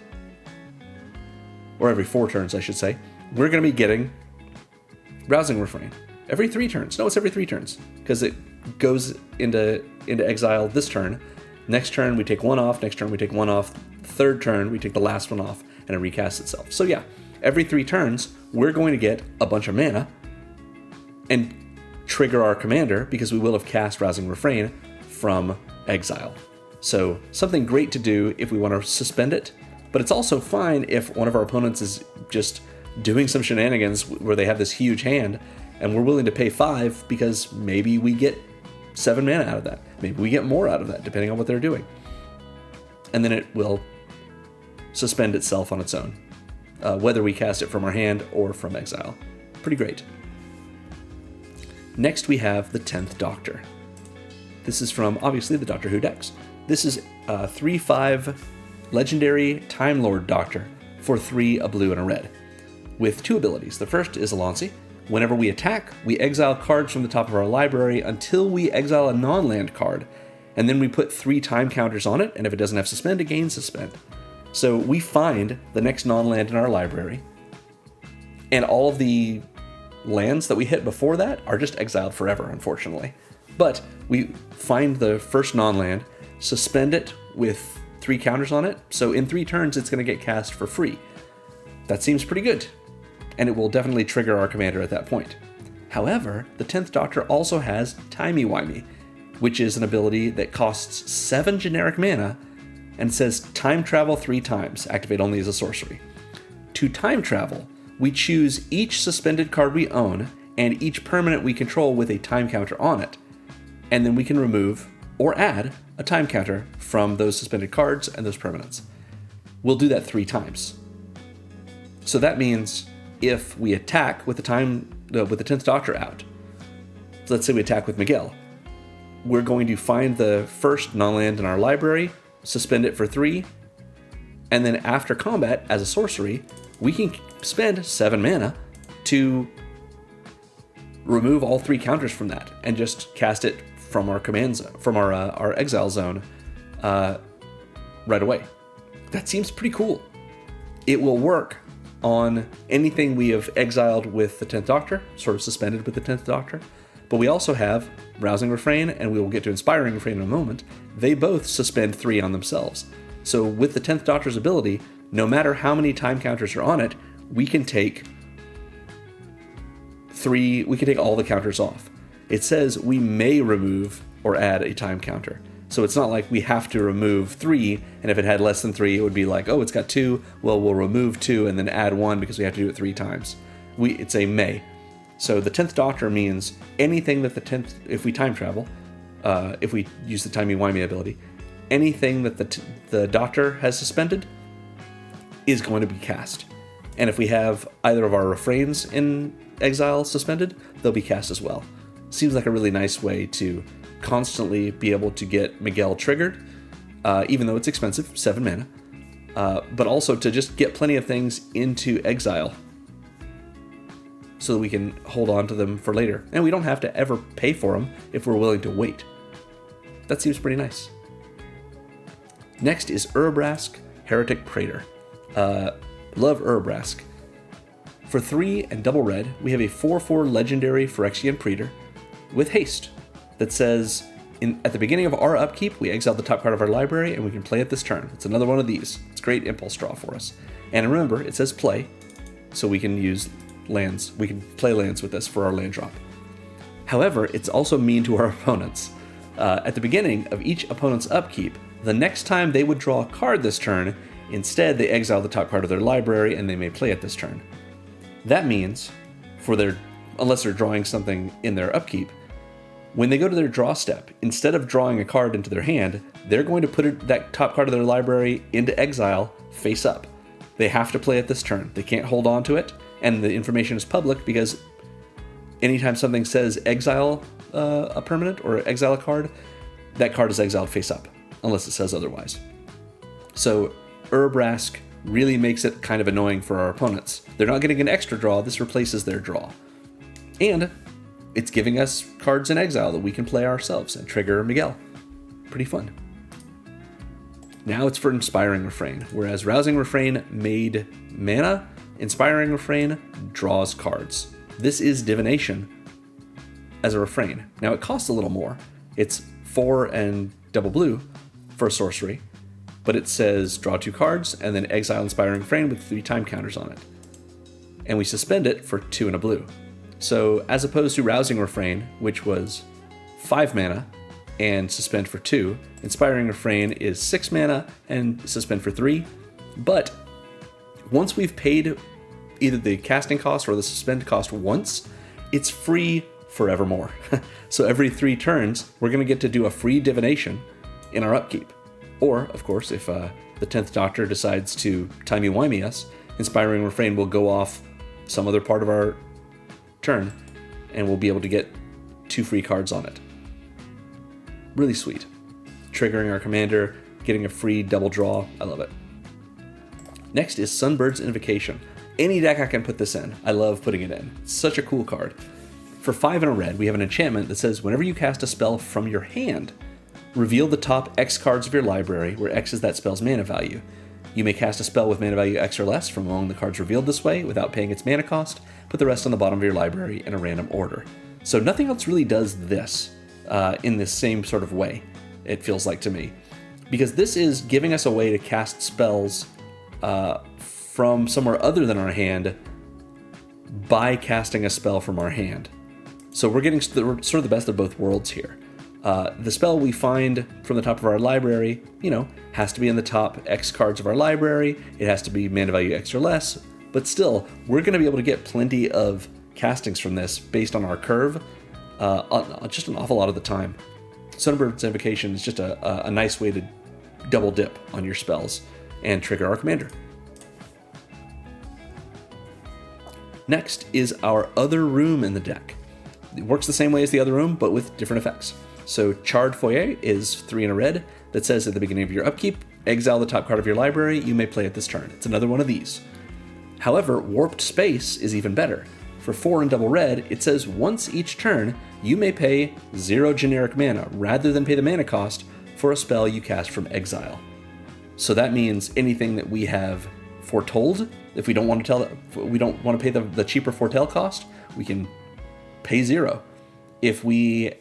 or every 4 turns I should say, we're going to be getting Rousing Refrain. Every 3 turns. No, it's every 3 turns, because it goes into exile this turn. Next turn we take 1 off, next turn we take 1 off, third turn we take the last one off, and it recasts itself. So yeah, every 3 turns, we're going to get a bunch of mana and trigger our commander because we will have cast Rousing Refrain from exile. So something great to do if we want to suspend it, but it's also fine if one of our opponents is just doing some shenanigans where they have this huge hand and we're willing to pay 5 because maybe we get 7 mana out of that. Maybe we get more out of that depending on what they're doing. And then it will suspend itself on its own, whether we cast it from our hand or from exile. Pretty great. Next we have the 10th Doctor. This is from, obviously, the Doctor Who decks. This is a 3/5 legendary Time Lord Doctor for 3, a blue, and a red, with 2 abilities. The first is Alonsi. Whenever we attack, we exile cards from the top of our library until we exile a non-land card, and then we put 3 time counters on it, and if it doesn't have suspend, it gains suspend. So we find the next non-land in our library, and all of the lands that we hit before that are just exiled forever, unfortunately. But we find the first non-land, suspend it with 3 counters on it, so in 3 turns it's going to get cast for free. That seems pretty good, and it will definitely trigger our commander at that point. However, the 10th Doctor also has Timey-Wimey, which is an ability that costs 7 generic mana and says time travel 3 times, activate only as a sorcery. To time travel, we choose each suspended card we own and each permanent we control with a time counter on it, and then we can remove or add a time counter from those suspended cards and those permanents. We'll do that 3 times. So that means if we attack with the 10th Doctor out, let's say we attack with Miguel, we're going to find the first non-land in our library, suspend it for 3, and then after combat, as a sorcery, we can spend 7 mana to remove all 3 counters from that and just cast it from our our exile zone right away. That seems pretty cool. It will work on anything we have exiled with the 10th Doctor, sort of suspended with the 10th Doctor. But we also have Rousing Refrain, and we will get to Inspiring Refrain in a moment. They both suspend 3 on themselves. So with the 10th Doctor's ability, no matter how many time counters are on it, we can take all the counters off. It says we may remove or add a time counter. So it's not like we have to remove 3, and if it had less than 3, it would be like, oh, it's got 2, well, we'll remove 2 and then add 1 because we have to do it 3 times. It's a may. So the 10th Doctor means anything that if we time travel, if we use the timey-wimey ability, anything that the Doctor has suspended is going to be cast. And if we have either of our refrains in exile suspended, they'll be cast as well. Seems like a really nice way to constantly be able to get Miguel triggered, even though it's expensive, 7 mana, but also to just get plenty of things into exile so that we can hold on to them for later. And we don't have to ever pay for them if we're willing to wait. That seems pretty nice. Next is Urabrask, Heretic Praetor. Love Urabrask. For 3 and double red, we have a 4/4 legendary Phyrexian Praetor with haste that says, at the beginning of our upkeep, we exile the top card of our library and we can play it this turn. It's another one of these. It's great impulse draw for us. And remember, it says play, so we can use lands. We can play lands with this for our land drop. However, it's also mean to our opponents. At the beginning of each opponent's upkeep, the next time they would draw a card this turn, instead they exile the top card of their library and they may play it this turn. That means, unless they're drawing something in their upkeep, when they go to their draw step, instead of drawing a card into their hand, they're going to put that top card of their library into exile face up. They have to play it this turn. They can't hold on to it, and the information is public because anytime something says exile a permanent or exile a card, that card is exiled face up, unless it says otherwise. So Urabrask really makes it kind of annoying for our opponents. They're not getting an extra draw, this replaces their draw. And it's giving us cards in exile that we can play ourselves and trigger Miguel. Pretty fun. Now it's for Inspiring Refrain. Whereas Rousing Refrain made mana, Inspiring Refrain draws cards. This is Divination as a refrain. Now it costs a little more. It's 4 and double blue for a sorcery, but it says draw 2 cards and then exile Inspiring Refrain with 3 time counters on it. And we suspend it for 2 and a blue. So as opposed to Rousing Refrain, which was 5 mana and suspend for 2, Inspiring Refrain is 6 mana and suspend for 3. But once we've paid either the casting cost or the suspend cost once, it's free forevermore. So every 3 turns, we're going to get to do a free divination in our upkeep. Or, of course, if the 10th Doctor decides to timey-wimey us, Inspiring Refrain will go off some other part of our turn, and we'll be able to get 2 free cards on it. Really sweet. Triggering our commander, getting a free double draw. I love it. Next is Sunbird's Invocation. Any deck I can put this in. I love putting it in. It's such a cool card. For 5 and a red, we have an enchantment that says whenever you cast a spell from your hand, reveal the top X cards of your library, where X is that spell's mana value. You may cast a spell with mana value X or less from among the cards revealed this way without paying its mana cost. Put the rest on the bottom of your library in a random order. So nothing else really does this in this same sort of way, it feels like to me. Because this is giving us a way to cast spells from somewhere other than our hand by casting a spell from our hand. So we're getting sort of the best of both worlds here. The spell we find from the top of our library, has to be in the top X cards of our library. It has to be mana value X or less. But still, we're going to be able to get plenty of castings from this based on our curve, just an awful lot of the time. Sunbird's Invocation is just a nice way to double dip on your spells and trigger our commander. Next is our other room in the deck. It works the same way as the other room, but with different effects. So Charred Foyer is 3 and a red that says at the beginning of your upkeep, exile the top card of your library, you may play it this turn. It's another one of these. However, Warped Space is even better. For 4 and double red, it says once each turn, you may pay 0 generic mana rather than pay the mana cost for a spell you cast from exile. So that means anything that we have foretold, if we don't want to pay the cheaper foretell cost, we can pay 0. If we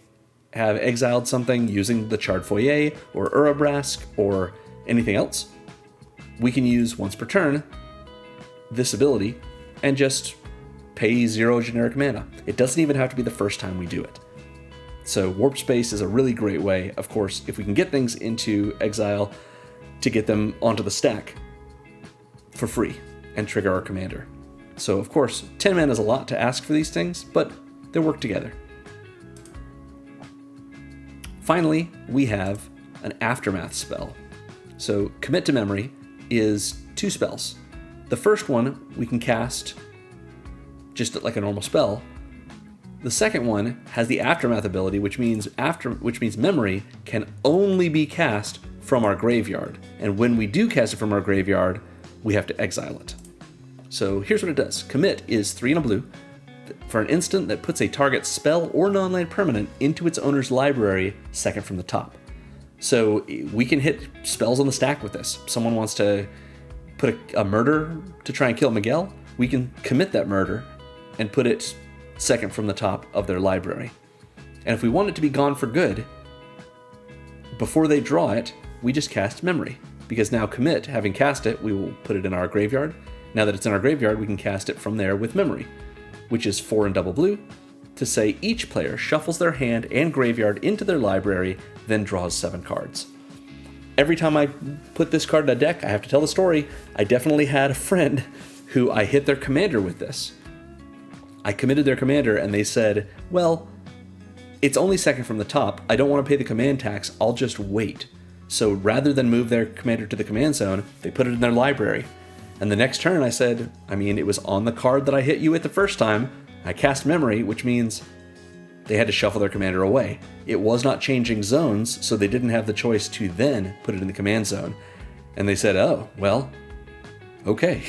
have exiled something using the Charred Foyer or Urabrask or anything else, we can use once per turn this ability and just pay 0 generic mana. It doesn't even have to be the first time we do it. So Warp Space is a really great way, of course, if we can get things into exile, to get them onto the stack for free and trigger our commander. So of course, 10 mana is a lot to ask for these things, but they work together. Finally, we have an Aftermath spell. So Commit to Memory is 2 spells. The first one we can cast just like a normal spell. The second one has the Aftermath ability, which means Memory can only be cast from our graveyard. And when we do cast it from our graveyard, we have to exile it. So here's what it does. Commit is 3 and a blue for an instant that puts a target spell or non-land permanent into its owner's library, second from the top. So we can hit spells on the stack with this. Someone wants to put a murder to try and kill Miguel, we can commit that murder and put it second from the top of their library. And if we want it to be gone for good, before they draw it, we just cast Memory. Because now Commit, having cast it, we will put it in our graveyard. Now that it's in our graveyard, we can cast it from there with Memory, which is 4 and double blue, to say each player shuffles their hand and graveyard into their library, then draws 7 cards. Every time I put this card in a deck, I have to tell the story. I definitely had a friend who I hit their commander with this. I committed their commander and they said, well, it's only second from the top. I don't want to pay the command tax. I'll just wait. So rather than move their commander to the command zone, they put it in their library. And the next turn I said, it was on the card that I hit you with the first time. I cast Memory, which means they had to shuffle their commander away. It was not changing zones, so they didn't have the choice to then put it in the command zone. And they said, oh, well, okay.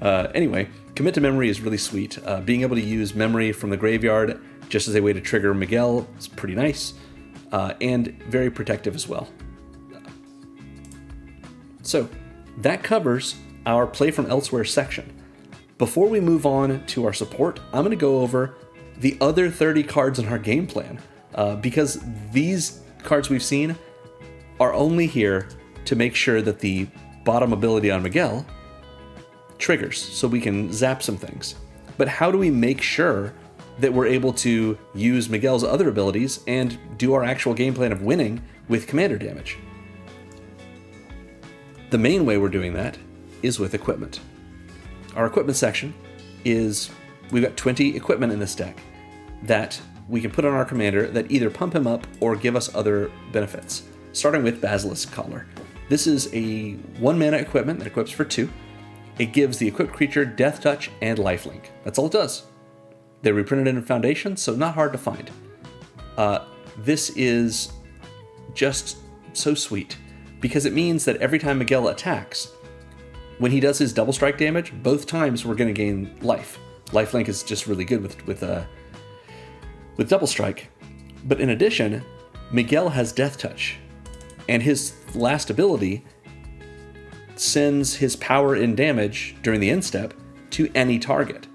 Anyway, Commit to Memory is really sweet. Being able to use Memory from the graveyard just as a way to trigger Miguel is pretty nice, and very protective as well. So that covers our Play from Elsewhere section. Before we move on to our support, I'm going to go over the other 30 cards in our game plan, because these cards we've seen are only here to make sure that the bottom ability on Miguel triggers, so we can zap some things. But how do we make sure that we're able to use Miguel's other abilities and do our actual game plan of winning with commander damage? The main way we're doing that is with equipment. Our equipment section is, we've got 20 equipment in this deck that we can put on our commander that either pump him up or give us other benefits, starting with Basilisk Collar. This is a 1 mana equipment that equips for 2. It gives the equipped creature Death Touch and Lifelink. That's all it does. They're reprinted in Foundation, so not hard to find. This is just so sweet, because it means that every time Miguel attacks, when he does his double strike damage, both times we're going to gain life. Lifelink is just really good with double strike. But in addition, Miguel has Death Touch, and his last ability sends his power in damage during the end step to any target.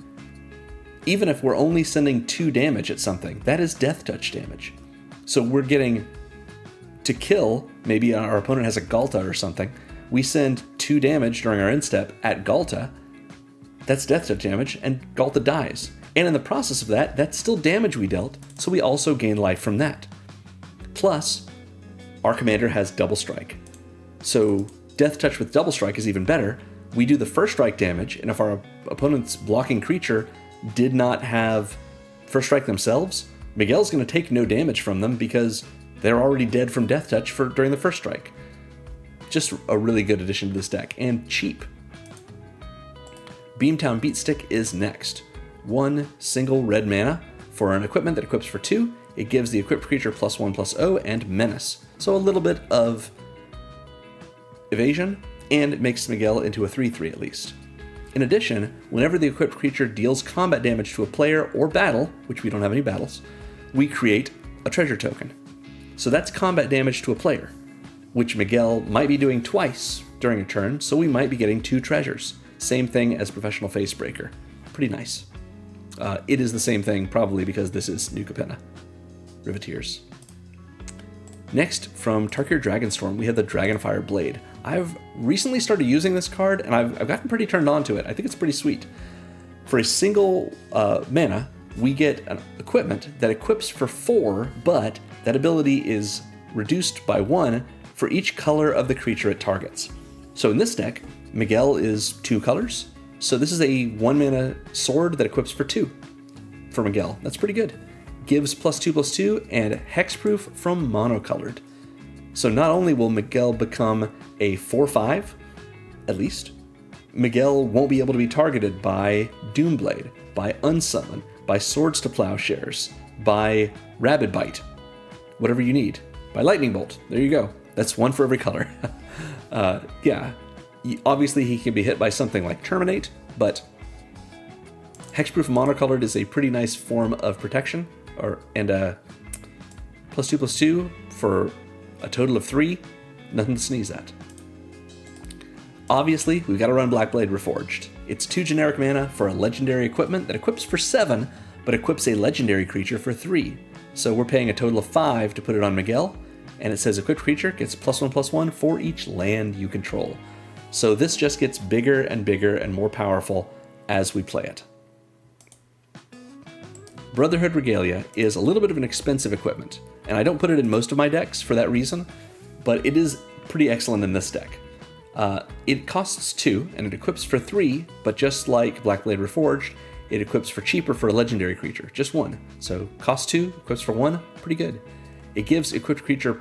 Even if we're only sending 2 damage at something, that is Death Touch damage. So we're getting to kill, maybe our opponent has a Galta or something, we send 2 damage during our end step at Galta, that's Death Touch damage, and Galta dies. And in the process of that, that's still damage we dealt, so we also gain life from that. Plus, our commander has Double Strike. So Death Touch with Double Strike is even better. We do the first strike damage, and if our opponent's blocking creature did not have first strike themselves, Miguel's going to take no damage from them because they're already dead from Death Touch during the first strike. Just a really good addition to this deck, and cheap. Beamtown Beatstick is next. 1 single red mana for an equipment that equips for 2. It gives the equipped creature +1/+0 and Menace. So a little bit of evasion, and it makes Miguel into a 3/3 at least. In addition, whenever the equipped creature deals combat damage to a player or battle, which we don't have any battles, we create a treasure token. So that's combat damage to a player, which Miguel might be doing twice during a turn, so we might be getting 2 treasures. Same thing as Professional Facebreaker. Pretty nice. It is the same thing, probably because this is New Capenna. Riveteers. Next, from Tarkir Dragonstorm, we have the Dragonfire Blade. I've recently started using this card, and I've gotten pretty turned on to it. I think it's pretty sweet. For a single mana, we get an equipment that equips for 4, but that ability is reduced by 1 for each color of the creature it targets. So in this deck, Miguel is 2 colors, so this is a 1 mana sword that equips for 2 for Miguel. That's pretty good. Gives +2/+2 and hexproof from monocolored. So not only will Miguel become a 4/5, at least, Miguel won't be able to be targeted by Doomblade, by Unsummon, by Swords to Plowshares, by Rabid Bite, whatever you need, by Lightning Bolt. There you go. That's 1 for every color. Yeah, obviously he can be hit by something like Terminate, but hexproof monocolored is a pretty nice form of protection, and +2/+2 for a total of 3, nothing to sneeze at. Obviously, we've got to run Blackblade Reforged. It's 2 generic mana for a legendary equipment that equips for 7, but equips a legendary creature for 3. So we're paying a total of 5 to put it on Miguel, and it says equipped creature gets +1/+1 for each land you control. So this just gets bigger and bigger and more powerful as we play it. Brotherhood Regalia is a little bit of an expensive equipment, and I don't put it in most of my decks for that reason, but it is pretty excellent in this deck. It costs 2, and it equips for 3, but just like Blackblade Reforged, it equips for cheaper for a legendary creature, just 1. So cost 2, equips for 1, pretty good. It gives equipped creature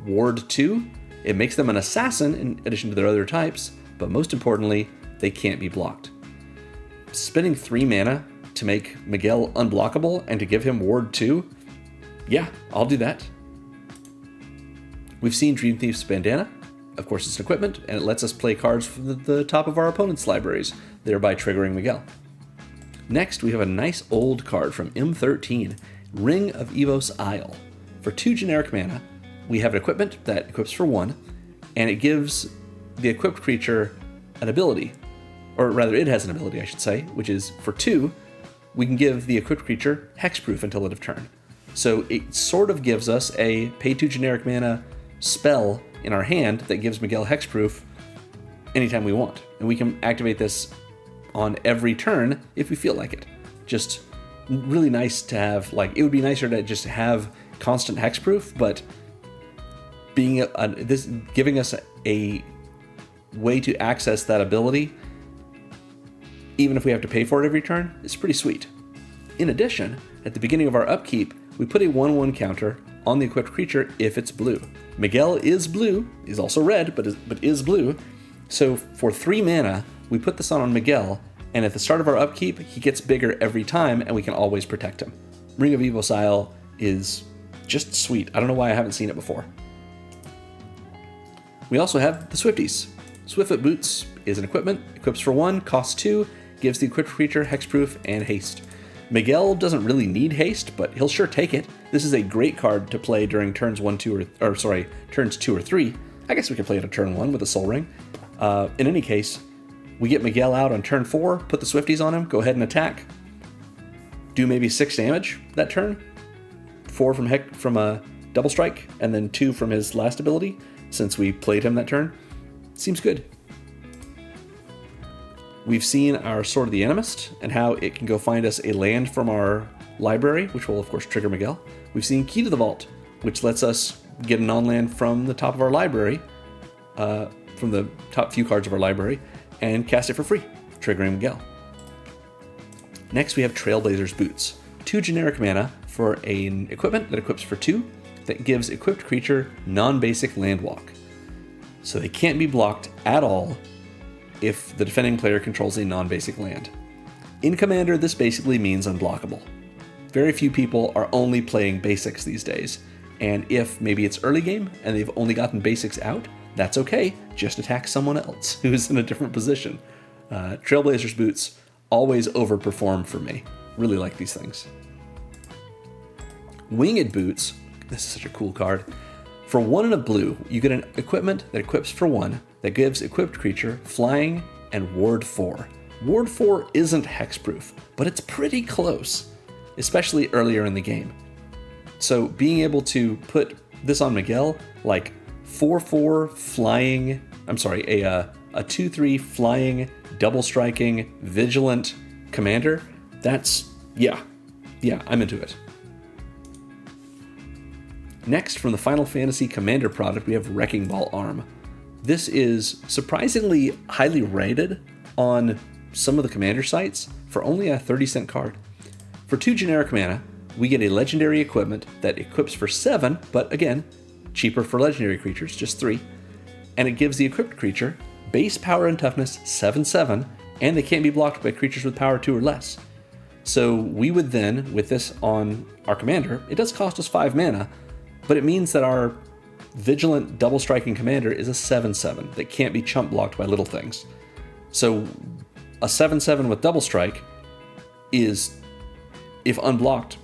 Ward 2, it makes them an assassin in addition to their other types, but most importantly, they can't be blocked. Spending 3 mana to make Miguel unblockable and to give him Ward 2, yeah, I'll do that. We've seen Dream Thief's Bandana. Of course, it's an equipment, and it lets us play cards from the top of our opponent's libraries, thereby triggering Miguel. Next, we have a nice old card from M13, Ring of Evos Isle. For 2 generic mana, we have an equipment that equips for 1, and it gives the equipped creature an ability, or rather it has an ability, I should say, which is for 2, we can give the equipped creature hexproof until end of turn. So it sort of gives us a pay 2 generic mana spell in our hand that gives Miguel hexproof anytime we want. And we can activate this on every turn if we feel like it. Just really nice to have, like, it would be nicer to just have constant hexproof, but being this giving us a way to access that ability, even if we have to pay for it every turn, is pretty sweet. In addition, at the beginning of our upkeep, we put a 1/1 counter on the equipped creature if it's blue. Miguel is blue, is also red, but is blue. So for 3 mana, we put this on Miguel, and at the start of our upkeep, he gets bigger every time, and we can always protect him. Ring of Evos Isle is just sweet. I don't know why I haven't seen it before. We also have the Swifties. Swiftfoot Boots is an equipment, equips for 1, costs 2, gives the equipped creature hexproof and haste. Miguel doesn't really need haste, but he'll sure take it. This is a great card to play during turns 2 or 3. I guess we can play it on turn 1 with a Soul Ring. In any case, we get Miguel out on turn 4, put the Swifties on him, go ahead and attack. Do maybe 6 damage that turn. 4 from a double strike, and then 2 from his last ability, since we played him that turn. Seems good. We've seen our Sword of the Animist and how it can go find us a land from our library, which will of course trigger Miguel. We've seen Key to the Vault, which lets us get a non-land from the top of our library, from the top few cards of our library, and cast it for free, triggering Miguel. Next we have Trailblazer's Boots. 2 generic mana for an equipment that equips for 2, that gives equipped creature non-basic land walk. So they can't be blocked at all if the defending player controls a non-basic land. In Commander, this basically means unblockable. Very few people are only playing basics these days, and if maybe it's early game and they've only gotten basics out, that's okay, just attack someone else who's in a different position. Trailblazer's boots always overperform for me. Really like these things. Winged boots. This is such a cool card. For 1 and a blue, you get an equipment that equips for 1 that gives equipped creature flying and ward 4. Ward 4 isn't hexproof, but it's pretty close, especially earlier in the game. So being able to put this on Miguel, like 4/4 flying, a 2/3 flying, double striking, vigilant commander, that's, yeah, I'm into it. Next, from the Final Fantasy Commander product, we have Wrecking Ball Arm. This is surprisingly highly rated on some of the commander sites for only a 30-cent card. For 2 generic mana, we get a legendary equipment that equips for 7, but again, cheaper for legendary creatures, just 3. And it gives the equipped creature base power and toughness 7/7, and they can't be blocked by creatures with power 2 or less. So we would then, with this on our commander, it does cost us 5 mana, but it means that our vigilant double striking commander is a 7/7 that can't be chump blocked by little things. So a 7/7 with double strike is, if unblocked,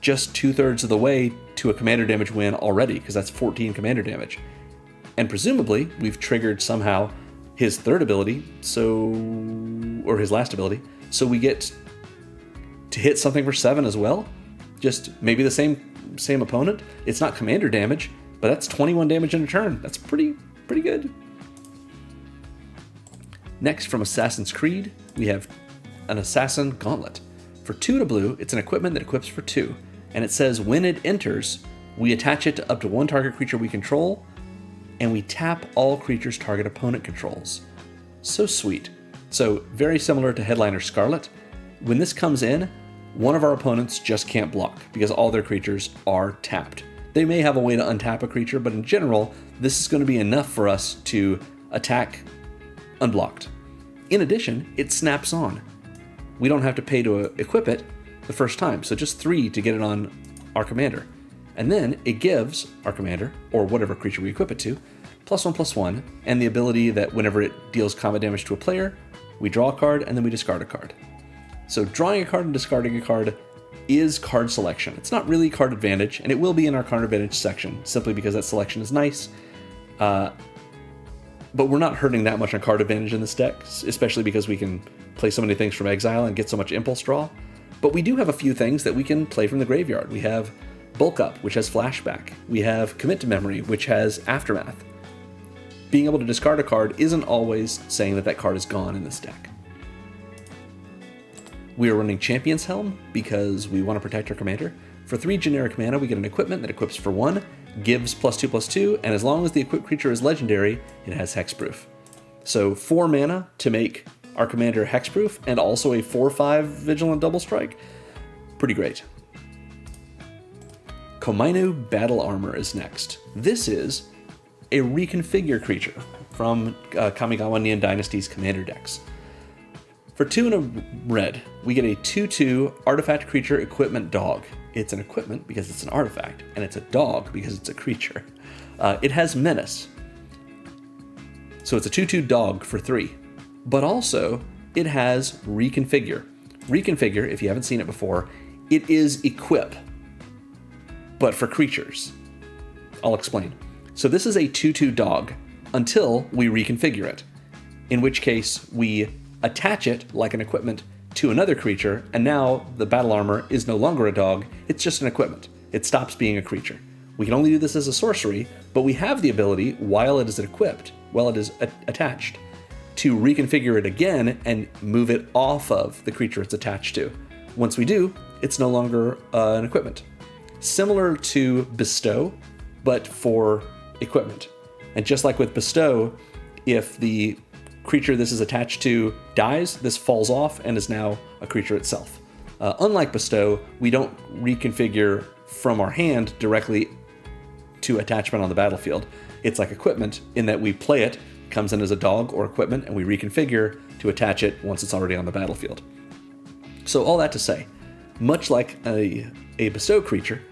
just 2/3 of the way to a commander damage win already, because that's 14 commander damage. And presumably, we've triggered somehow his third ability, or his last ability, so we get to hit something for 7 as well. Just maybe the same opponent. It's not commander damage, but that's 21 damage in a turn. That's pretty good. Next, from Assassin's Creed, we have an Assassin Gauntlet. For 2 and a blue, it's an equipment that equips for 2, and it says when it enters, we attach it to up to 1 target creature we control, and we tap all creatures target opponent controls. So sweet. So very similar to Headliner Scarlet. When this comes in, one of our opponents just can't block because all their creatures are tapped. They may have a way to untap a creature, but in general, this is going to be enough for us to attack unblocked. In addition, it snaps on. We don't have to pay to equip it the first time, so just 3 to get it on our commander. And then it gives our commander, or whatever creature we equip it to, +1/+1, and the ability that whenever it deals combat damage to a player, we draw a card and then we discard a card. So drawing a card and discarding a card is card selection. It's not really card advantage, and it will be in our card advantage section, simply because that selection is nice. But we're not hurting that much on card advantage in this deck, especially because we can play so many things from exile and get so much impulse draw. But we do have a few things that we can play from the graveyard. We have Bulk Up, which has Flashback. We have Commit to Memory, which has Aftermath. Being able to discard a card isn't always saying that that card is gone in this deck. We are running Champion's Helm because we want to protect our commander. For 3 generic mana, we get an equipment that equips for 1, gives +2/+2, and as long as the equipped creature is legendary, it has hexproof. So 4 mana to make our commander hexproof, and also a 4/5 vigilant double strike. Pretty great. Komainu Battle Armor is next. This is a reconfigure creature from Kamigawa Neon Dynasty's commander decks. For 2 and a red, we get a 2/2 artifact creature equipment dog. It's an equipment because it's an artifact, and it's a dog because it's a creature. It has menace. So it's a 2/2 dog for 3. But also, it has reconfigure. Reconfigure, if you haven't seen it before, it is equip, but for creatures. I'll explain. So this is a 2/2 dog until we reconfigure it, in which case we attach it like an equipment to another creature, and now the battle armor is no longer a dog, it's just an equipment. It stops being a creature. We can only do this as a sorcery, but we have the ability, while it is equipped, while it is attached, to reconfigure it again and move it off of the creature it's attached to. Once we do, it's no longer an equipment. Similar to Bestow, but for equipment. And just like with Bestow, if the creature this is attached to dies, this falls off and is now a creature itself. Unlike Bestow, we don't reconfigure from our hand directly to attachment on the battlefield. It's like equipment in that we play it, comes in as a dog or equipment, and we reconfigure to attach it once it's already on the battlefield. So all that to say, much like a Bestow creature,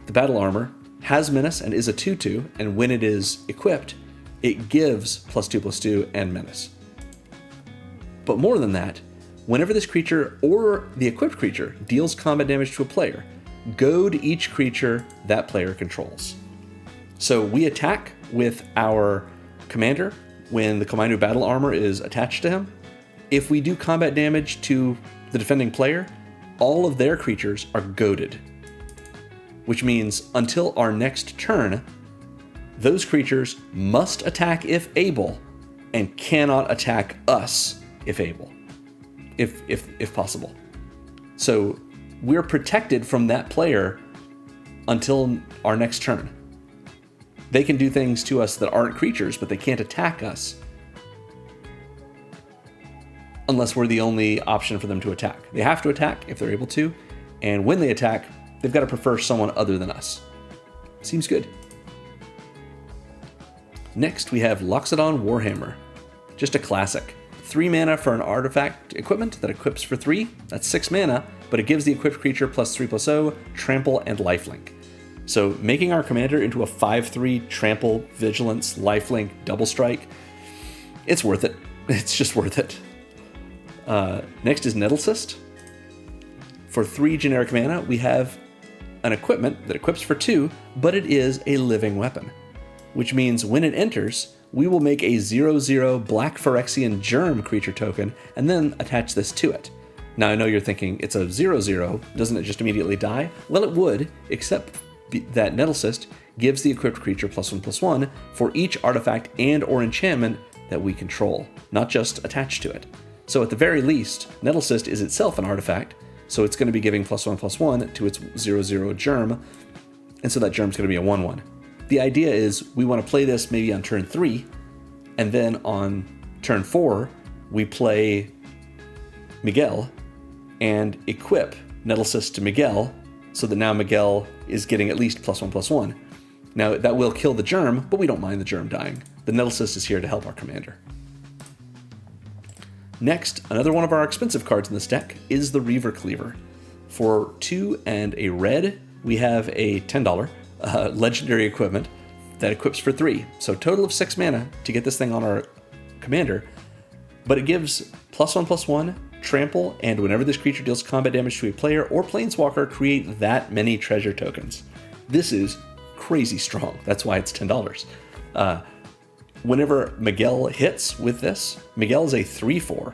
the battle armor has menace and is a 2/2, and when it is equipped, it gives +2/+2 and menace. But more than that, whenever this creature or the equipped creature deals combat damage to a player, goad each creature that player controls. So we attack with our commander when the Kominu battle armor is attached to him. If we do combat damage to the defending player, all of their creatures are goaded, which means until our next turn, those creatures must attack if able and cannot attack us if able, if possible. So we're protected from that player until our next turn. They can do things to us that aren't creatures, but they can't attack us unless we're the only option for them to attack. They have to attack if they're able to, and when they attack, they've got to prefer someone other than us. Seems good. Next, we have Loxodon Warhammer. Just a classic. 3 mana for an artifact equipment that equips for 3. That's 6 mana, but it gives the equipped creature +3/+0, trample, and lifelink. So making our commander into a 5/3 trample, vigilance, lifelink, double strike, it's worth it. It's just worth it. Next is Nettlecyst. For 3 generic mana, we have an equipment that equips for 2, but it is a living weapon, which means when it enters, we will make a 0/0 Black Phyrexian Germ creature token and then attach this to it. Now I know you're thinking, it's a 0/0, doesn't it just immediately die? Well, it would, except that Nettlecyst gives the equipped creature +1/+1 for each artifact and or enchantment that we control, not just attached to it. So at the very least, Nettlecyst is itself an artifact, so it's going to be giving +1/+1 to its 0/0 Germ, and so that Germ's going to be a 1/1. The idea is we want to play this maybe on turn 3, and then on turn 4, we play Miguel and equip Nettlecyst to Miguel, so that now Miguel is getting at least +1/+1. Now that will kill the Germ, but we don't mind the Germ dying. The Nettlecyst is here to help our commander. Next, another one of our expensive cards in this deck is the Reaver Cleaver. For 2 and a red, we have a $10 legendary equipment that equips for 3. So total of 6 mana to get this thing on our commander, but it gives +1/+1, trample, and whenever this creature deals combat damage to a player or planeswalker, create that many treasure tokens. This is crazy strong. That's why it's $10. Whenever Miguel hits with this, Miguel is a 3/4.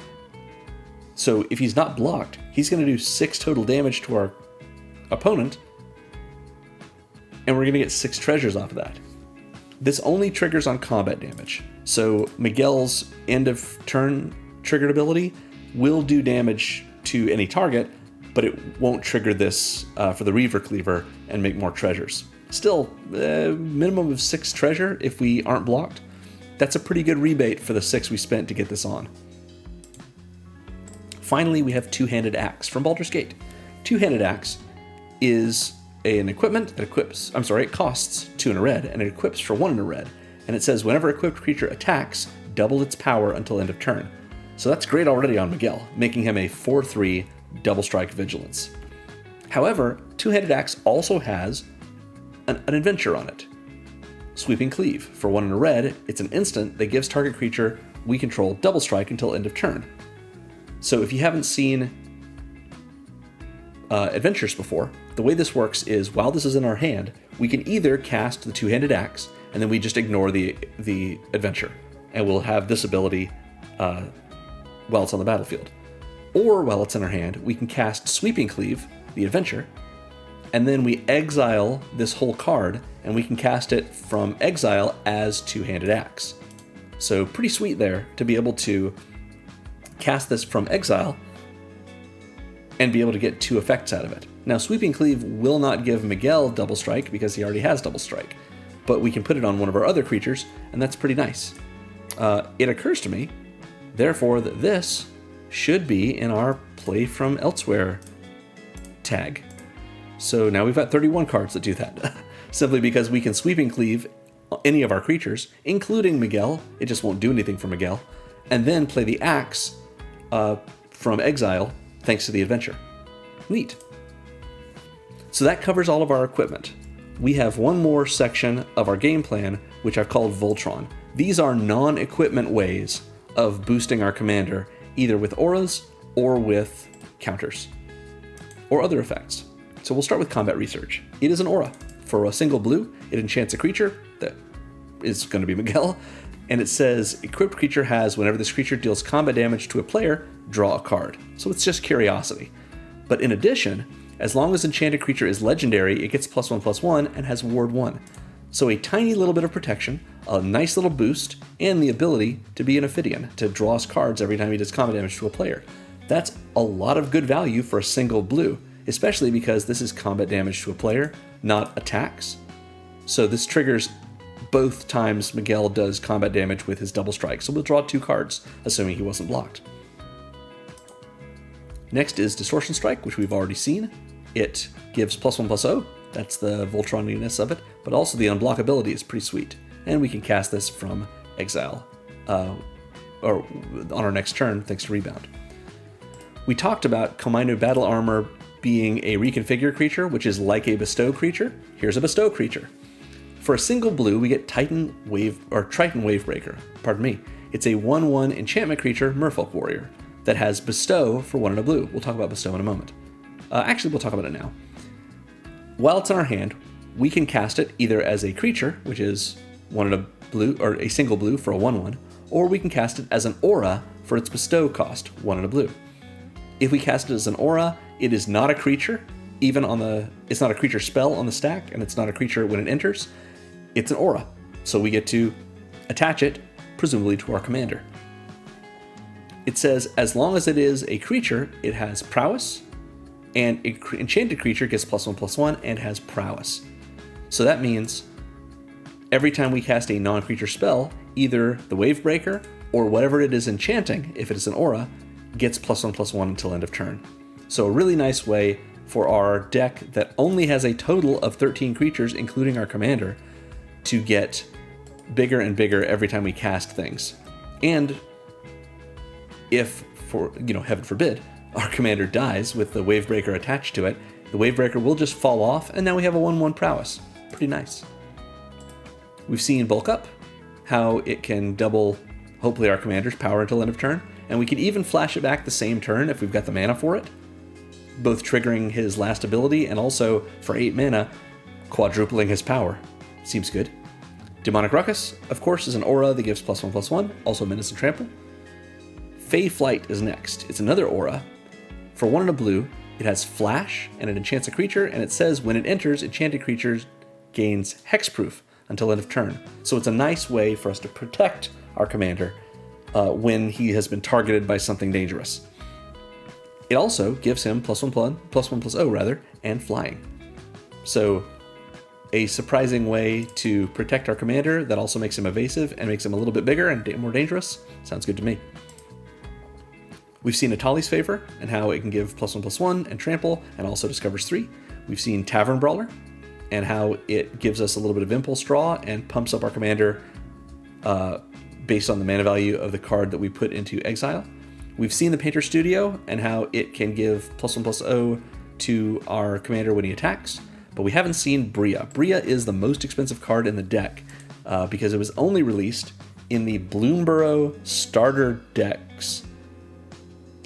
So if he's not blocked, he's going to do 6 total damage to our opponent, and we're going to get 6 treasures off of that. This only triggers on combat damage. So Miguel's end of turn triggered ability will do damage to any target, but it won't trigger this for the Reaver Cleaver and make more treasures. Still, minimum of 6 treasure if we aren't blocked. That's a pretty good rebate for the 6 we spent to get this on. Finally, we have Two-Handed Axe from Baldur's Gate. Two-Handed Axe is an equipment that equips, it costs 2 and a red, and it equips for 1 and a red. And it says whenever equipped creature attacks, double its power until end of turn. So that's great already on Miguel, making him a 4/3 double strike vigilance. However, Two-Handed Axe also has an adventure on it. Sweeping Cleave. For 1 and a red, it's an instant that gives target creature we control double strike until end of turn. So if you haven't seen adventures before, the way this works is while this is in our hand, we can either cast the Two-Handed Axe and then we just ignore the adventure, and we'll have this ability while it's on the battlefield. Or while it's in our hand, we can cast Sweeping Cleave, the adventure, and then we exile this whole card, and we can cast it from exile as Two-Handed Axe. So pretty sweet there to be able to cast this from exile and be able to get 2 effects out of it. Now, Sweeping Cleave will not give Miguel double strike because he already has double strike, but we can put it on one of our other creatures, and that's pretty nice. It occurs to me, therefore, that this should be in our Play from Elsewhere tag. So now we've got 31 cards that do that, simply because we can Sweeping Cleave any of our creatures, including Miguel. It just won't do anything for Miguel, and then play the axe from exile thanks to the adventure. Neat. So that covers all of our equipment. We have one more section of our game plan, which I've called Voltron. These are non-equipment ways of boosting our commander either with auras or with counters or other effects. So we'll start with combat research. It is an aura. For a single blue, it enchants a creature that is going to be Miguel, and it says equipped creature has, whenever this creature deals combat damage to a player, draw a card. So it's just curiosity. But in addition, as long as enchanted creature is legendary, it gets +1/+1 and has ward 1. So a tiny little bit of protection, a nice little boost, and the ability to be an Ophidian, to draw us cards every time he does combat damage to a player. That's a lot of good value for a single blue, especially because this is combat damage to a player, not attacks. So this triggers both times Miguel does combat damage with his double strike. So we'll draw 2 cards, assuming he wasn't blocked. Next is Distortion Strike, which we've already seen. It gives +1/+0. That's the Voltroniness of it, but also the unblockability is pretty sweet. And we can cast this from exile, or on our next turn, thanks to Rebound. We talked about Komainu Battle Armor being a reconfigure creature, which is like a bestow creature. Here's a bestow creature. For a single blue, we get Triton Wavebreaker. Pardon me. It's a 1/1 enchantment creature, Merfolk Warrior, that has bestow for 1 and a blue. We'll talk about bestow in a moment. Actually, we'll talk about it now. While it's in our hand, we can cast it either as a creature, which is 1 and a blue, or a single blue for a 1/1, or we can cast it as an aura for its bestow cost, 1 and a blue. If we cast it as an aura, it is not a creature, it's not a creature spell on the stack, and it's not a creature when it enters. It's an aura, so we get to attach it, presumably to our commander. It says as long as it is a creature, it has prowess, and an enchanted creature gets +1/+1 and has prowess. So that means every time we cast a non-creature spell, either the Wavebreaker or whatever it is enchanting, if it is an aura, gets +1/+1 until end of turn. So a really nice way for our deck that only has a total of 13 creatures, including our commander, to get bigger and bigger every time we cast things. And if, heaven forbid, our commander dies with the Wavebreaker attached to it, the Wavebreaker will just fall off, and now we have a 1/1 prowess. Pretty nice. We've seen Bulk Up, how it can double, hopefully, our commander's power until end of turn, and we can even flash it back the same turn if we've got the mana for it, both triggering his last ability and also, for 8 mana, quadrupling his power. Seems good. Demonic Ruckus, of course, is an aura that gives +1/+1, also Menace and Trample. Fey Flight is next. It's another aura. For 1 and a blue, it has Flash, and it enchants a creature, and it says when it enters, enchanted creatures gains Hexproof until end of turn. So it's a nice way for us to protect our commander when he has been targeted by something dangerous. It also gives him +1/+0 and flying. So a surprising way to protect our commander that also makes him evasive and makes him a little bit bigger and more dangerous. Sounds good to me. We've seen Atali's Favor and how it can give +1/+1 and trample and also discovers 3. We've seen Tavern Brawler and how it gives us a little bit of impulse draw and pumps up our commander based on the mana value of the card that we put into exile. We've seen the Painter Studio and how it can give +1/+0 to our commander when he attacks, but we haven't seen Bria. Bria is the most expensive card in the deck because it was only released in the Bloomburrow starter decks,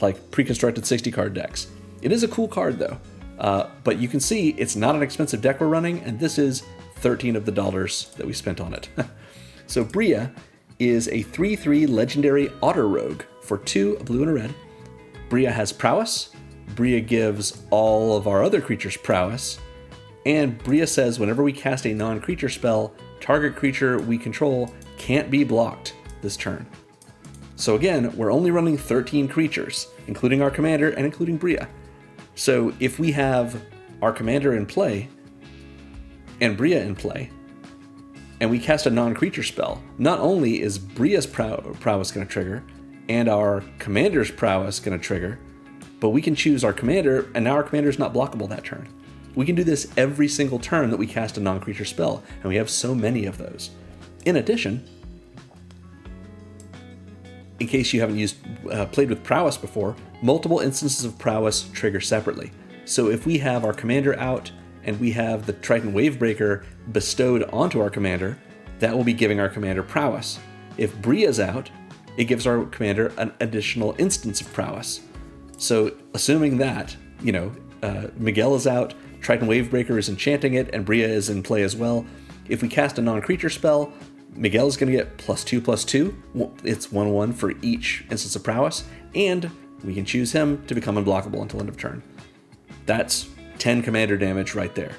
like pre-constructed 60 card decks. It is a cool card though, but you can see it's not an expensive deck we're running, and this is 13 of the dollars that we spent on it. So Bria is a 3/3 legendary Otter Rogue for 2, a blue and a red. Bria has prowess. Bria gives all of our other creatures prowess. And Bria says whenever we cast a non-creature spell, target creature we control can't be blocked this turn. So again, we're only running 13 creatures, including our commander and including Bria. So if we have our commander in play and Bria in play, and we cast a non-creature spell, not only is Bria's prowess going to trigger, and our commander's prowess going to trigger, but we can choose our commander, and now our commander is not blockable that turn. We can do this every single turn that we cast a non-creature spell, and we have so many of those. In addition, in case you haven't played with prowess before, multiple instances of prowess trigger separately. So if we have our commander out and we have the Triton Wavebreaker bestowed onto our commander, that will be giving our commander prowess. If Bria's out it gives our commander an additional instance of prowess. So assuming that, Miguel is out, Triton Wavebreaker is enchanting it, and Bria is in play as well. If we cast a non-creature spell, Miguel is going to get +2/+2. It's 1/1 for each instance of prowess, and we can choose him to become unblockable until end of turn. That's 10 commander damage right there.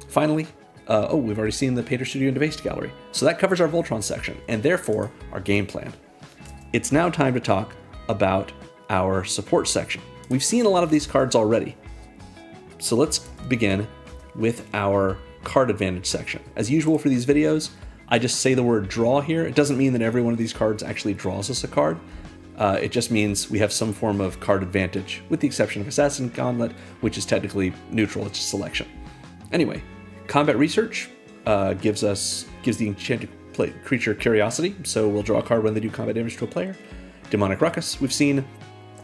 Finally, we've already seen the Painter Studio and Devaste Gallery. So that covers our Voltron section, and therefore our game plan. It's now time to talk about our support section. We've seen a lot of these cards already. So let's begin with our card advantage section. As usual for these videos, I just say the word draw here. It doesn't mean that every one of these cards actually draws us a card. It just means we have some form of card advantage, with the exception of Assassin Gauntlet, which is technically neutral, it's just selection. Anyway, Combat Research gives the enchanted creature Curiosity, so we'll draw a card when they do combat damage to a player. Demonic Ruckus, we've seen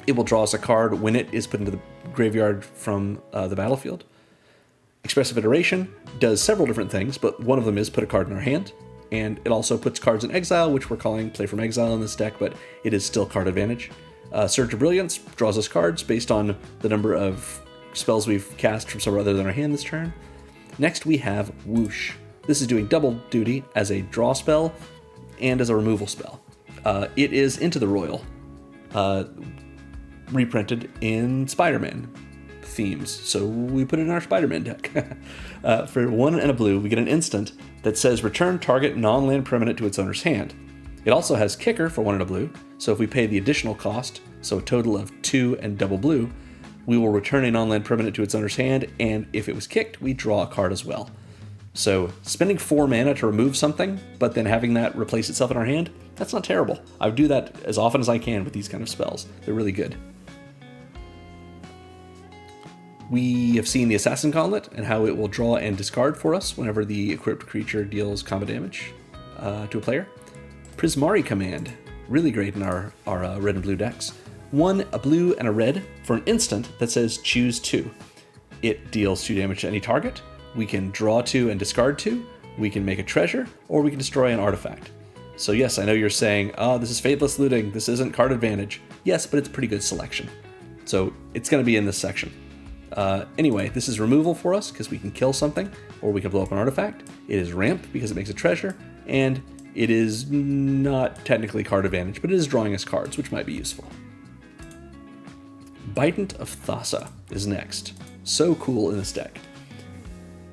it will draw us a card when it is put into the graveyard from the battlefield. Expressive Iteration does several different things, but one of them is put a card in our hand, and it also puts cards in exile, which we're calling Play from Exile in this deck, but it is still card advantage. Surge of Brilliance draws us cards based on the number of spells we've cast from somewhere other than our hand this turn. Next we have Whoosh. This is doing double duty as a draw spell and as a removal spell. It is Into the Royal, reprinted in Spider-Man themes, so we put it in our Spider-Man deck. For 1 and a blue, we get an instant that says return target non-land permanent to its owner's hand. It also has Kicker for 1 and a blue, so if we pay the additional cost, so a total of 2 and double blue, we will return a non-land permanent to its owner's hand, and if it was kicked, we draw a card as well. So spending 4 mana to remove something, but then having that replace itself in our hand, that's not terrible. I would do that as often as I can with these kind of spells. They're really good. We have seen the Assassin Gauntlet and how it will draw and discard for us whenever the equipped creature deals combat damage to a player. Prismari Command, really great in our red and blue decks. 1, a blue, and a red for an instant that says choose 2. It deals 2 damage to any target. We can draw 2 and discard 2. We can make a treasure, or we can destroy an artifact. So yes, I know you're saying, this is Faithless Looting, this isn't card advantage. Yes, but it's a pretty good selection. So it's going to be in this section. Anyway, this is removal for us because we can kill something, or we can blow up an artifact. It is ramp because it makes a treasure, and it is not technically card advantage, but it is drawing us cards, which might be useful. Bident of Thassa is next. So cool in this deck.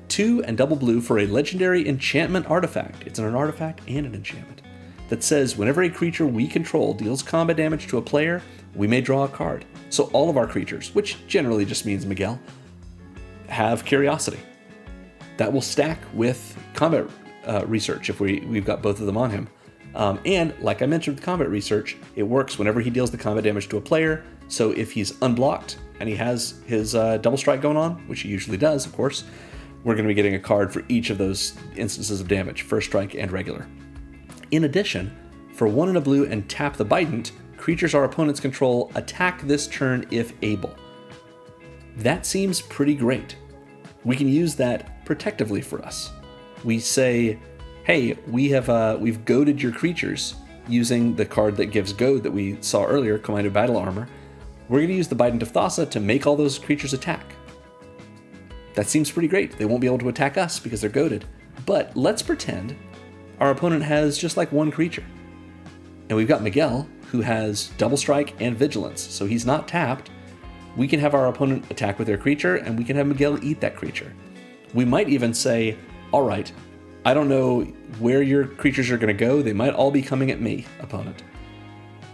2 and double blue for a legendary enchantment artifact. It's an artifact and an enchantment that says whenever a creature we control deals combat damage to a player, we may draw a card. So all of our creatures, which generally just means Miguel, have Curiosity. That will stack with Combat Research if we've got both of them on him. And like I mentioned with Combat Research, it works whenever he deals the combat damage to a player. So if he's unblocked and he has his double strike going on, which he usually does, of course, we're going to be getting a card for each of those instances of damage, first strike and regular. In addition, for 1 and a blue and tap the Bident, creatures our opponents control attack this turn if able. That seems pretty great. We can use that protectively for us. We say, hey, we've goaded your creatures using the card that gives goad that we saw earlier, Command of Battle Armor. We're going to use the Bident of Thassa to make all those creatures attack. That seems pretty great. They won't be able to attack us because they're goaded. But let's pretend our opponent has just like 1 creature. And we've got Miguel, who has double strike and vigilance, so he's not tapped. We can have our opponent attack with their creature, and we can have Miguel eat that creature. We might even say, all right, I don't know where your creatures are going to go. They might all be coming at me, opponent.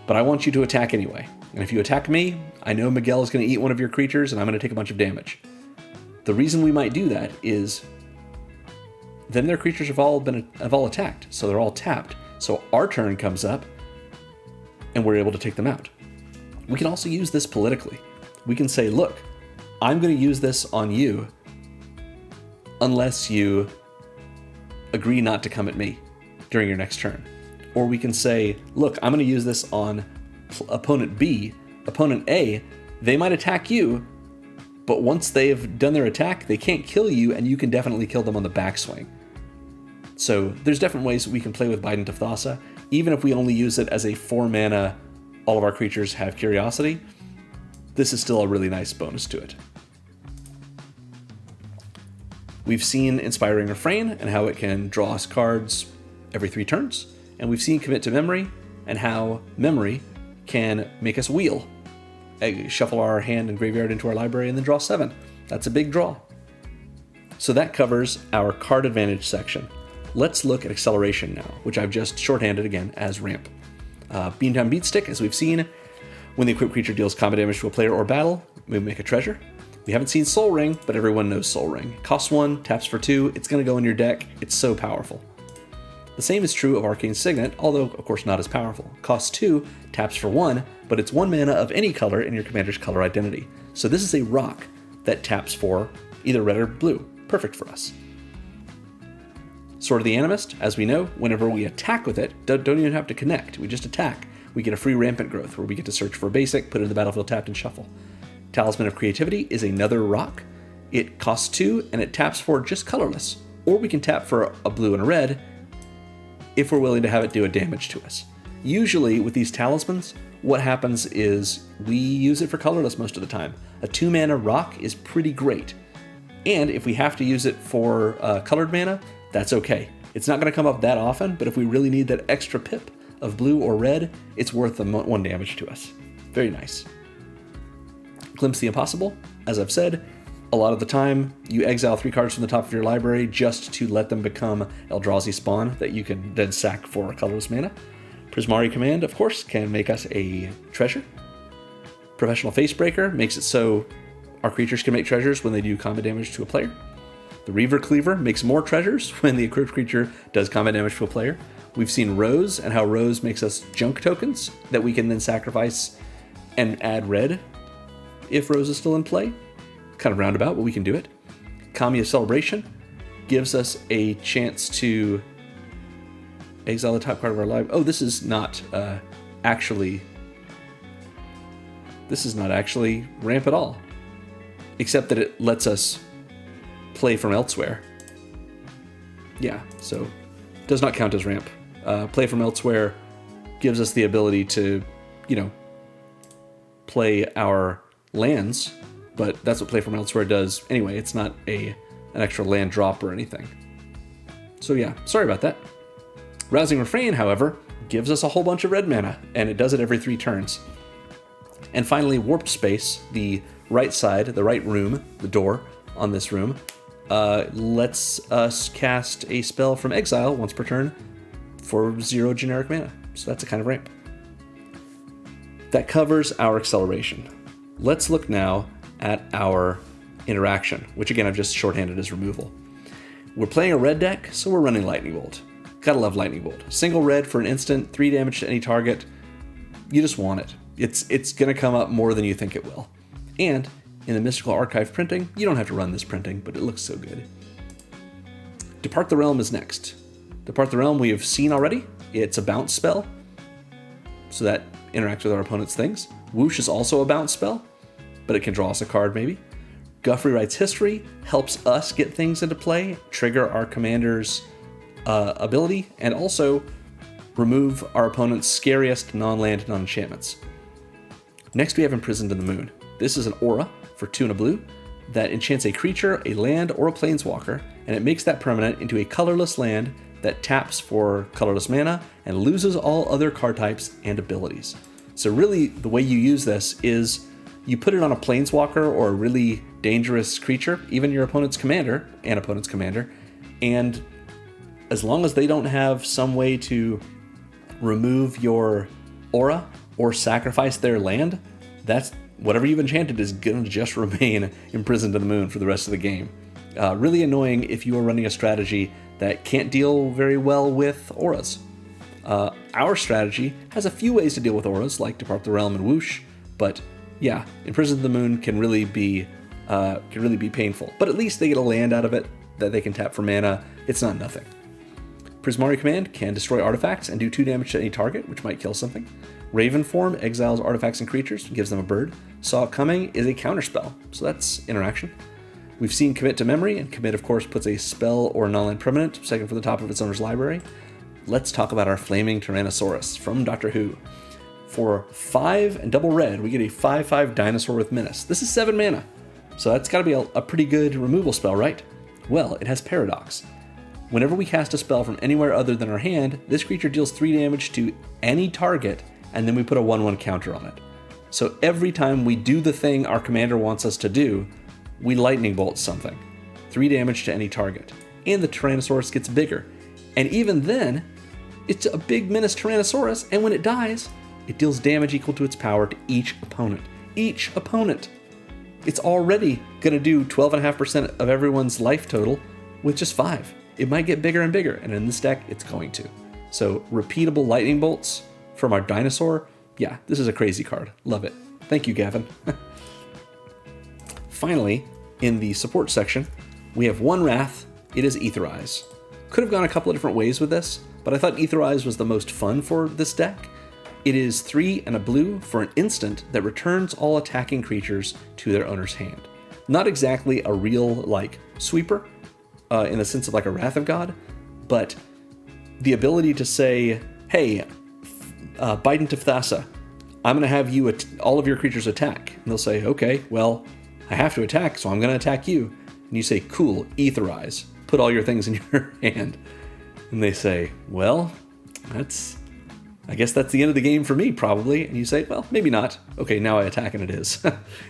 But I want you to attack anyway. And if you attack me, I know Miguel is going to eat one of your creatures, and I'm going to take a bunch of damage. The reason we might do that is then their creatures have all attacked, so they're all tapped. So our turn comes up, and we're able to take them out. We can also use this politically. We can say, look, I'm going to use this on you unless you agree not to come at me during your next turn. Or we can say, look, I'm going to use this on opponent B. Opponent A, they might attack you, but once they've done their attack, they can't kill you, and you can definitely kill them on the backswing. So there's different ways we can play with Bident of Thassa, even if we only use it as a 4 mana, all of our creatures have Curiosity, this is still a really nice bonus to it. We've seen Inspiring Refrain and how it can draw us cards every 3 turns, and we've seen Commit to Memory and how Memory can make us wheel. Shuffle our hand and graveyard into our library and then draw 7. That's a big draw. So that covers our card advantage section. Let's look at acceleration now, which I've just shorthanded again as ramp. Beantown Beatstick, as we've seen, when the equipped creature deals combat damage to a player or battle, we make a treasure. We haven't seen Soul Ring, but everyone knows Soul Ring. Costs 1, taps for 2, it's going to go in your deck, it's so powerful. The same is true of Arcane Signet, although of course not as powerful. Costs 2, taps for 1, but it's 1 mana of any color in your commander's color identity. So this is a rock that taps for either red or blue. Perfect for us. Sword of the Animist, as we know, whenever we attack with it, don't even have to connect, we just attack. We get a free Rampant Growth, where we get to search for a basic, put it in the battlefield tapped, and shuffle. Talisman of Creativity is another rock. It costs 2, and it taps for just colorless. Or we can tap for a blue and a red, if we're willing to have it do a damage to us. Usually, with these talismans, what happens is we use it for colorless most of the time. A 2 mana rock is pretty great. And if we have to use it for colored mana, that's okay. It's not going to come up that often, but if we really need that extra pip of blue or red, it's worth the 1 damage to us. Very nice. Glimpse the Impossible, as I've said, a lot of the time you exile 3 cards from the top of your library just to let them become Eldrazi spawn that you can then sack for colorless mana. Prismari Command, of course, can make us a treasure. Professional Facebreaker makes it so our creatures can make treasures when they do combat damage to a player. The Reaver Cleaver makes more treasures when the equipped creature does combat damage to a player. We've seen Rose and how Rose makes us junk tokens that we can then sacrifice and add red if Rose is still in play. Kind of roundabout, but we can do it. Kamiya Celebration gives us a chance to exile the top card of our library. Oh, this is not actually ramp at all, except that it lets us play from elsewhere. Yeah, so does not count as ramp. Play from elsewhere gives us the ability to, play our lands, but that's what play from elsewhere does anyway. It's not an extra land drop or anything. So yeah, sorry about that. Rousing Refrain, however, gives us a whole bunch of red mana, and it does it every 3 turns. And finally, Warped Space, the right side, the right room, the door on this room, lets us cast a spell from exile once per turn for 0 generic mana. So that's a kind of ramp. That covers our acceleration. Let's look now at our interaction, which again I've just shorthanded as removal. We're playing a red deck, so we're running Lightning Bolt. Gotta love Lightning Bolt. Single red for an instant, 3 damage to any target. You just want it. It's gonna come up more than you think it will. And in the Mystical Archive printing, you don't have to run this printing, but it looks so good. Depart the Realm is next. Depart the Realm we have seen already. It's a bounce spell, so that interacts with our opponent's things. Whoosh is also a bounce spell, but it can draw us a card maybe. Guthrie Writes History helps us get things into play, trigger our commander's ability, and also remove our opponent's scariest non-land, non-enchantments. Next we have Imprisoned in the Moon. This is an aura for 2 and a blue that enchants a creature, a land, or a planeswalker, and it makes that permanent into a colorless land that taps for colorless mana and loses all other card types and abilities. So really, the way you use this is you put it on a planeswalker or a really dangerous creature, even your opponent's commander, and as long as they don't have some way to remove your aura or sacrifice their land, that's whatever you've enchanted is going to just remain imprisoned in the moon for the rest of the game. Really annoying if you are running a strategy that can't deal very well with auras. Our strategy has a few ways to deal with auras, like Depart the Realm and Whoosh, but yeah, Imprisoned in the Moon can really be painful. But at least they get a land out of it that they can tap for mana. It's not nothing. Prismari Command can destroy artifacts and do 2 damage to any target, which might kill something. Raven Form exiles artifacts and creatures, gives them a bird. Saw It Coming is a counterspell, so that's interaction. We've seen Commit to Memory, and Commit, of course, puts a spell or non-land permanent second from the top of its owner's library. let's talk about our Flaming Tyrannosaurus from Doctor Who. For 5 and double red, we get a 5/5 dinosaur with menace. This is 7 mana, so that's got to be a pretty good removal spell, right? Well, it has Paradox. Whenever we cast a spell from anywhere other than our hand, this creature deals 3 damage to any target, and then we put a 1/1 counter on it. So every time we do the thing our commander wants us to do, we lightning bolt something. 3 damage to any target. And the Tyrannosaurus gets bigger. And even then, it's a big menace Tyrannosaurus, and when it dies, it deals damage equal to its power to each opponent. Each opponent! It's already going to do 12.5% of everyone's life total with just 5. It might get bigger and bigger, and in this deck, it's going to. So, repeatable lightning bolts from our dinosaur. Yeah, this is a crazy card. Love it. Thank you, Gavin. Finally, in the support section, we have 1 Wrath. It is Aetherize. Could have gone a couple of different ways with this, but I thought Aetherize was the most fun for this deck. It is 3 and a blue for an instant that returns all attacking creatures to their owner's hand. Not exactly a real, like, sweeper, in the sense of like a Wrath of God, but the ability to say, hey, Biden to Thassa, I'm going to have you all of your creatures attack. And they'll say, okay, well, I have to attack, so I'm going to attack you. And you say, cool, Aetherize. Put all your things in your hand. And they say, well, I guess that's the end of the game for me, probably. And you say, well, maybe not. Okay, now I attack and it is.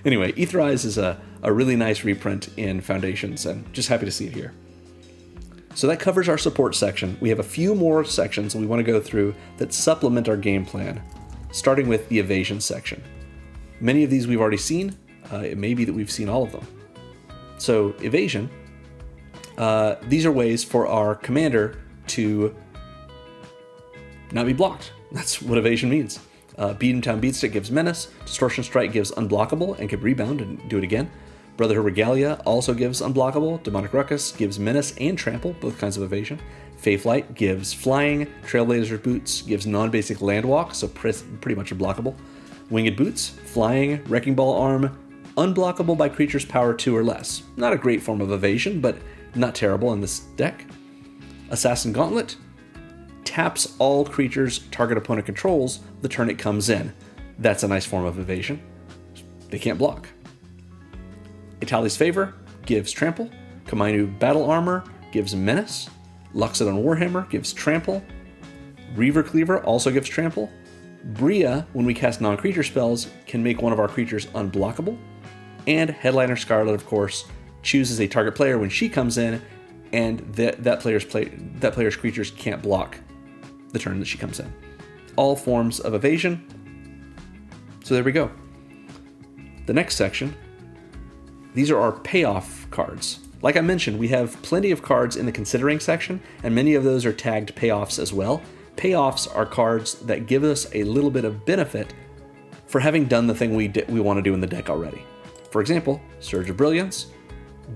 Anyway, Aetherize is a really nice reprint in Foundations, and just happy to see it here. So that covers our support section. We have a few more sections we want to go through that supplement our game plan, starting with the Evasion section. Many of these we've already seen. It may be that we've seen all of them. So Evasion, these are ways for our commander to not be blocked. That's what Evasion means. Beaten-Town Beatstick gives Menace, Distortion Strike gives Unblockable and can rebound and do it again. Brotherhood Regalia also gives Unblockable, Demonic Ruckus gives Menace and Trample, both kinds of evasion. Faithlight gives Flying, Trailblazer Boots gives non-basic Landwalk, so pretty much unblockable. Winged Boots, Flying, Wrecking Ball Arm, unblockable by creatures power 2 or less. Not a great form of evasion, but not terrible in this deck. Assassin Gauntlet, taps all creatures target opponent controls the turn it comes in. That's a nice form of evasion. They can't block. Itali's Favor gives Trample. Kamainu Battle Armor gives Menace. Luxodon Warhammer gives Trample. Reaver Cleaver also gives Trample. Bria, when we cast non-creature spells, can make one of our creatures unblockable. And Headliner Scarlet, of course, chooses a target player when she comes in, and that player's creatures can't block the turn that she comes in. All forms of evasion. So there we go. The next section, these are our payoff cards. Like I mentioned, we have plenty of cards in the considering section, and many of those are tagged payoffs as well. Payoffs are cards that give us a little bit of benefit for having done the thing we want to do in the deck already. For example, Surge of Brilliance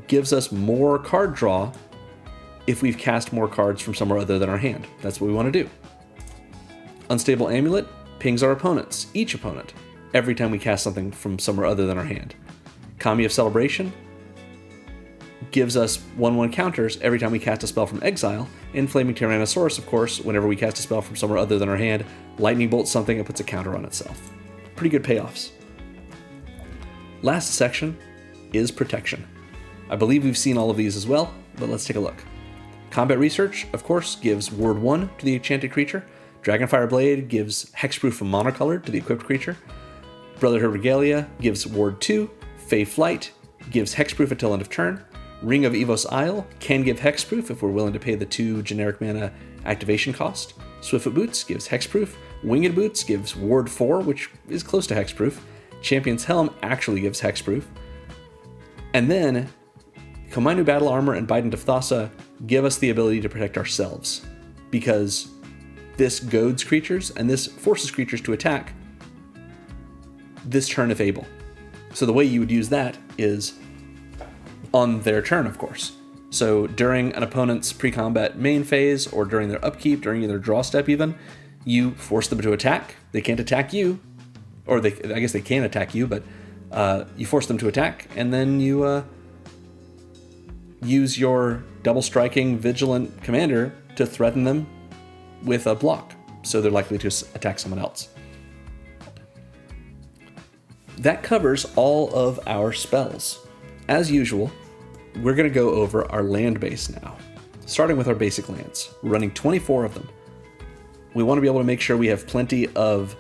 gives us more card draw if we've cast more cards from somewhere other than our hand. That's what we want to do. Unstable Amulet pings our opponents, each opponent, every time we cast something from somewhere other than our hand. Kami of Celebration gives us 1/1 counters every time we cast a spell from exile, and Flaming Tyrannosaurus, of course, whenever we cast a spell from somewhere other than our hand, lightning bolts something and puts a counter on itself. Pretty good payoffs. Last section is Protection. I believe we've seen all of these as well, but let's take a look. Combat Research, of course, gives Ward 1 to the enchanted creature. Dragonfire Blade gives Hexproof from Monocolored to the equipped creature. Brotherhood Regalia gives Ward 2. Fey Flight gives Hexproof until end of turn. Ring of Evos Isle can give Hexproof if we're willing to pay the 2 generic mana activation cost. Swiftfoot Boots gives Hexproof. Winged Boots gives Ward 4, which is close to Hexproof. Champion's Helm actually gives Hexproof. And then Kamainu Battle Armor and Biden to Thassa give us the ability to protect ourselves, because this goads creatures and this forces creatures to attack this turn if able. So the way you would use that is on their turn, of course. So during an opponent's pre-combat main phase, or during their upkeep, during their draw step even, you force them to attack. They can't attack you, or I guess they can attack you, but you force them to attack, and then you use your double striking vigilant commander to threaten them with a block, so they're likely to attack someone else. That covers all of our spells. As usual, we're going to go over our land base now, starting with our basic lands. We're running 24 of them. We want to be able to make sure we have plenty of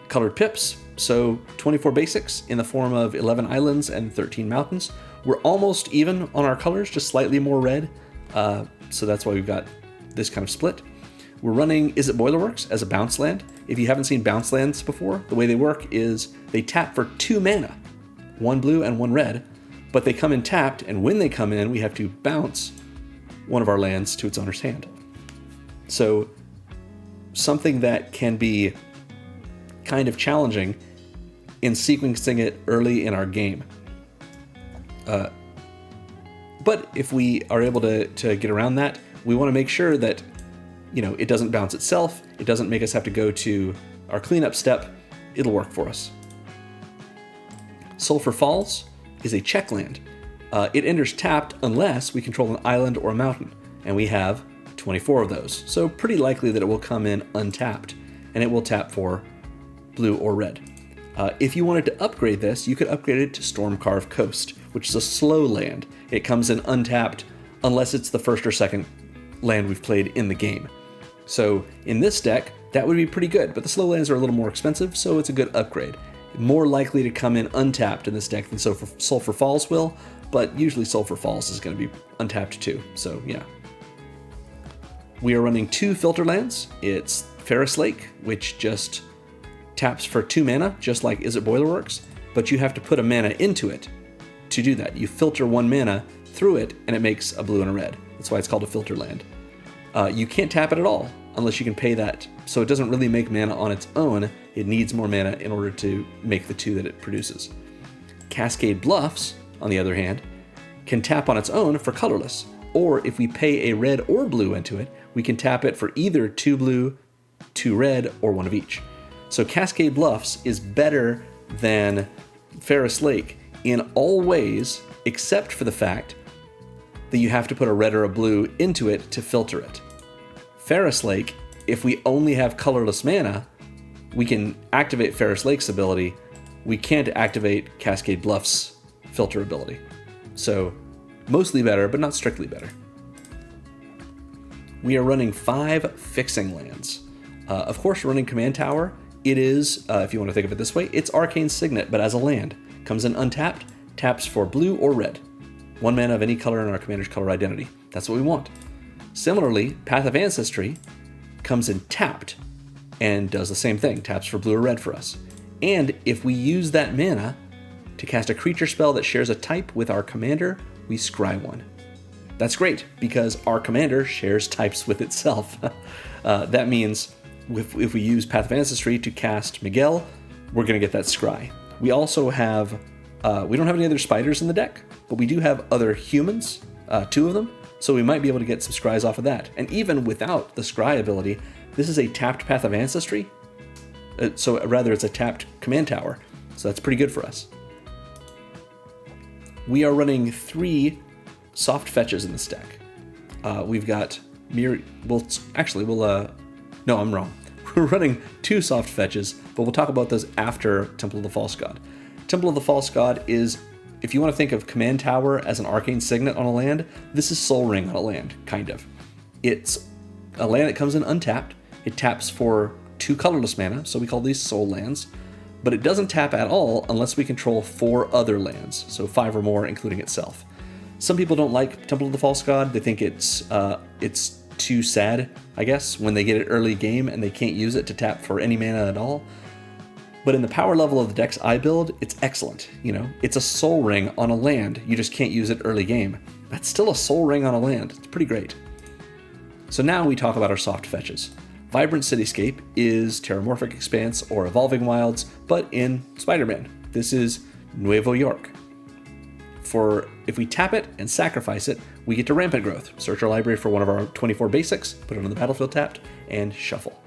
colored pips, so 24 basics in the form of 11 islands and 13 mountains. We're almost even on our colors, just slightly more red, so that's why we've got this kind of split. We're running Is It Boilerworks as a bounce land. If you haven't seen bounce lands before, the way they work is they tap for 2 mana, 1 blue and 1 red, but they come in tapped, and when they come in, we have to bounce one of our lands to its owner's hand. So something that can be kind of challenging in sequencing it early in our game. But if we are able to get around that, we want to make sure that, it doesn't bounce itself, it doesn't make us have to go to our cleanup step, it'll work for us. Sulphur Falls is a check land. It enters tapped unless we control an island or a mountain, and we have 24 of those, so pretty likely that it will come in untapped, and it will tap for blue or red. If you wanted to upgrade this, you could upgrade it to Stormcarved Coast, which is a slow land. It comes in untapped unless it's the first or second land we've played in the game. So in this deck, that would be pretty good, but the slow lands are a little more expensive, so it's a good upgrade. More likely to come in untapped in this deck than Sulphur Falls will, but usually Sulphur Falls is going to be untapped too, so yeah. We are running 2 filter lands. It's Ferris Lake, which just taps for 2 mana, just like Is It Boilerworks, but you have to put a mana into it to do that. You filter 1 mana through it, and it makes a blue and a red. That's why it's called a filter land. You can't tap it at all unless you can pay that, so it doesn't really make mana on its own. It needs more mana in order to make the 2 that it produces. Cascade Bluffs, on the other hand, can tap on its own for colorless, or if we pay a red or blue into it, we can tap it for either 2 blue, 2 red, or 1 of each. So Cascade Bluffs is better than Ferris Lake in all ways, except for the fact that you have to put a red or a blue into it to filter it. Ferris Lake, if we only have colorless mana, we can activate Ferris Lake's ability. We can't activate Cascade Bluff's filter ability. So mostly better, but not strictly better. We are running 5 fixing lands. Of course, running Command Tower, it is, if you want to think of it this way, it's Arcane Signet, but as a land. Comes in untapped, taps for blue or red. 1 mana of any color in our commander's color identity. That's what we want. Similarly, Path of Ancestry comes in tapped and does the same thing, taps for blue or red for us. And if we use that mana to cast a creature spell that shares a type with our commander, we scry 1. That's great, because our commander shares types with itself. That means if we use Path of Ancestry to cast Miguel, we're going to get that scry. We also have, we don't have any other spiders in the deck, but we do have other humans, 2 of them, so we might be able to get some scries off of that. And even without the scry ability, this is a tapped Path of Ancestry, so rather it's a tapped Command Tower, so that's pretty good for us. We are running 3 soft fetches in this deck. We've got no, I'm wrong. We're running 2 soft fetches, but we'll talk about those after Temple of the False God. Temple of the False God is, if you want to think of Command Tower as an Arcane Signet on a land, this is Soul Ring on a land, kind of. It's a land that comes in untapped. It taps for 2 colorless mana, so we call these Soul Lands, but it doesn't tap at all unless we control 4 other lands, so 5 or more, including itself. Some people don't like Temple of the False God. They think it's too sad, I guess, when they get it early game and they can't use it to tap for any mana at all. But in the power level of the decks I build, it's excellent. It's a Soul Ring on a land. You just can't use it early game. That's still a Soul Ring on a land. It's pretty great. So now we talk about our soft fetches. Vibrant Cityscape is Terramorphic Expanse or Evolving Wilds, but in Spider-Man. This is Nuevo York. If we tap it and sacrifice it, we get to Rampant Growth. Search our library for one of our 24 basics, put it on the battlefield tapped, and shuffle.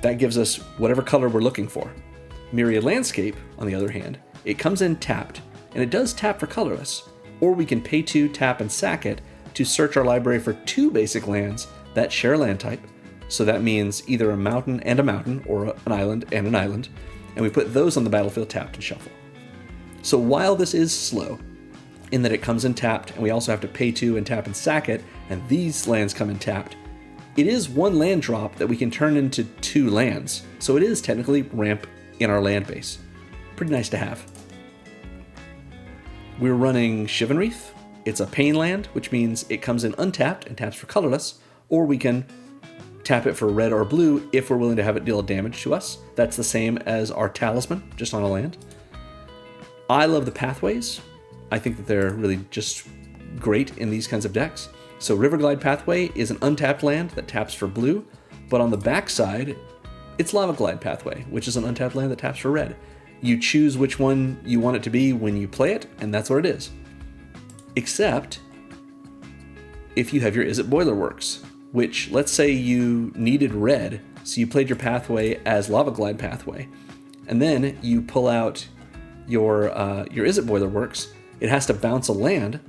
That gives us whatever color we're looking for. Myriad Landscape, on the other hand, it comes in tapped, and it does tap for colorless, or we can pay 2, tap, and sack it to search our library for 2 basic lands that share land type, So that means either a mountain and a mountain, or an island and an island, and we put those on the battlefield tapped and shuffle. So while this is slow, in that it comes in tapped, and we also have to pay 2 and tap and sack it, and these lands come in tapped, it is one land drop that we can turn into 2 lands, so it is technically ramp in our land base. Pretty nice to have. We're running Shivanreath. It's a pain land, which means it comes in untapped and taps for colorless, or we can tap it for red or blue if we're willing to have it deal damage to us. That's the same as our Talisman, just on a land. I love the pathways. I think that they're really just great in these kinds of decks. So Riverglide Pathway is an untapped land that taps for blue, but on the backside, it's Lavaglide Pathway, which is an untapped land that taps for red. You choose which one you want it to be when you play it, and that's what it is. Except if you have your Is It Boilerworks, which, let's say you needed red, so you played your pathway as Lavaglide Pathway, and then you pull out your Is It Boilerworks, it has to bounce a land,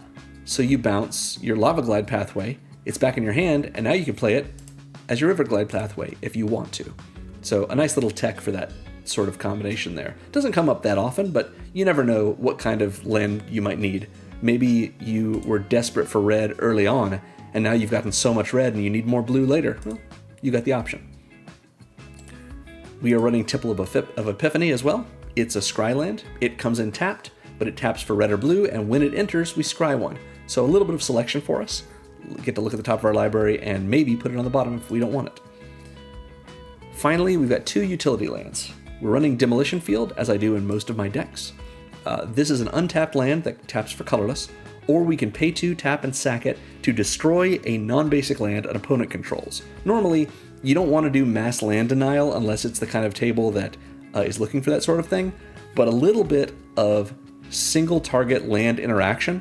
so you bounce your Lavaglide Pathway, it's back in your hand, and now you can play it as your Riverglide Pathway if you want to. So a nice little tech for that sort of combination there. Doesn't come up that often, but you never know what kind of land you might need. Maybe you were desperate for red early on, and now you've gotten so much red and you need more blue later. Well, you got the option. We are running Temple of Epiphany as well. It's a scry land. It comes in tapped, but it taps for red or blue, and when it enters, we scry one. So a little bit of selection for us. We get to look at the top of our library and maybe put it on the bottom if we don't want it. Finally, we've got 2 utility lands. We're running Demolition Field, as I do in most of my decks. This is an untapped land that taps for colorless, or we can pay 2, tap, and sack it to destroy a non-basic land an opponent controls. Normally, you don't want to do mass land denial unless it's the kind of table that is looking for that sort of thing, but a little bit of single target land interaction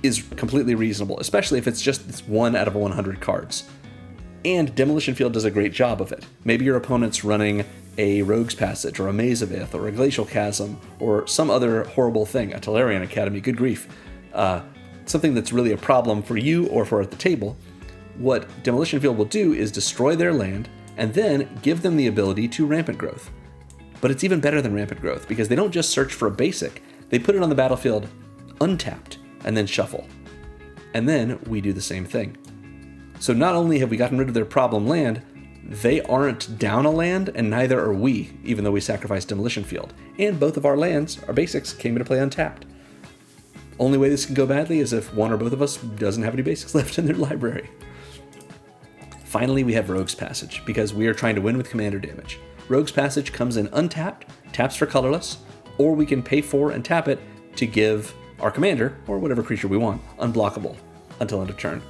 is completely reasonable, especially if it's just this 1 out of 100 cards. And Demolition Field does a great job of it. Maybe your opponent's running a Rogue's Passage, or a Maze of Ith, or a Glacial Chasm, or some other horrible thing, a Tolarian Academy, good grief. Something that's really a problem for you or for at the table. What Demolition Field will do is destroy their land, and then give them the ability to Rampant Growth. But it's even better than Rampant Growth, because they don't just search for a basic, they put it on the battlefield untapped, and then shuffle. And then we do the same thing. So not only have we gotten rid of their problem land, they aren't down a land, and neither are we, even though we sacrificed Demolition Field. And both of our lands, our basics, came into play untapped. Only way this can go badly is if one or both of us doesn't have any basics left in their library. Finally, we have Rogue's Passage, because we are trying to win with commander damage. Rogue's Passage comes in untapped, taps for colorless, or we can pay 4 and tap it to give our commander, or whatever creature we want, unblockable until end of turn.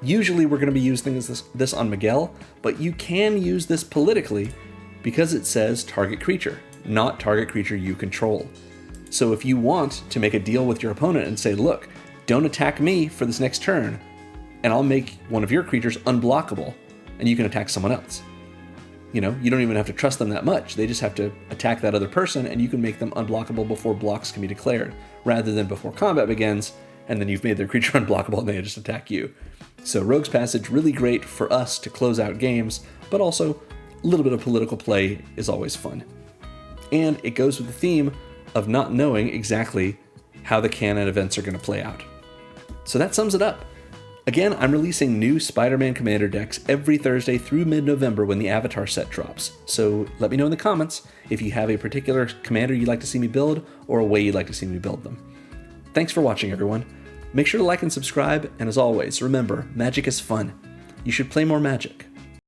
Usually we're going to be using this on Miguel, but you can use this politically because it says target creature, not target creature you control. So if you want to make a deal with your opponent and say, look, don't attack me for this next turn, and I'll make one of your creatures unblockable, and you can attack someone else. You know, you don't even have to trust them that much. They just have to attack that other person, and you can make them unblockable before blocks can be declared, rather than before combat begins, and then you've made their creature unblockable and they just attack you. So Rogue's Passage, really great for us to close out games, but also a little bit of political play is always fun. And it goes with the theme of not knowing exactly how the canon events are going to play out. So that sums it up. Again, I'm releasing new Spider-Man Commander decks every Thursday through mid-November when the Avatar set drops. So let me know in the comments if you have a particular commander you'd like to see me build, or a way you'd like to see me build them. Thanks for watching, everyone. Make sure to like and subscribe, and as always, remember, magic is fun. You should play more Magic.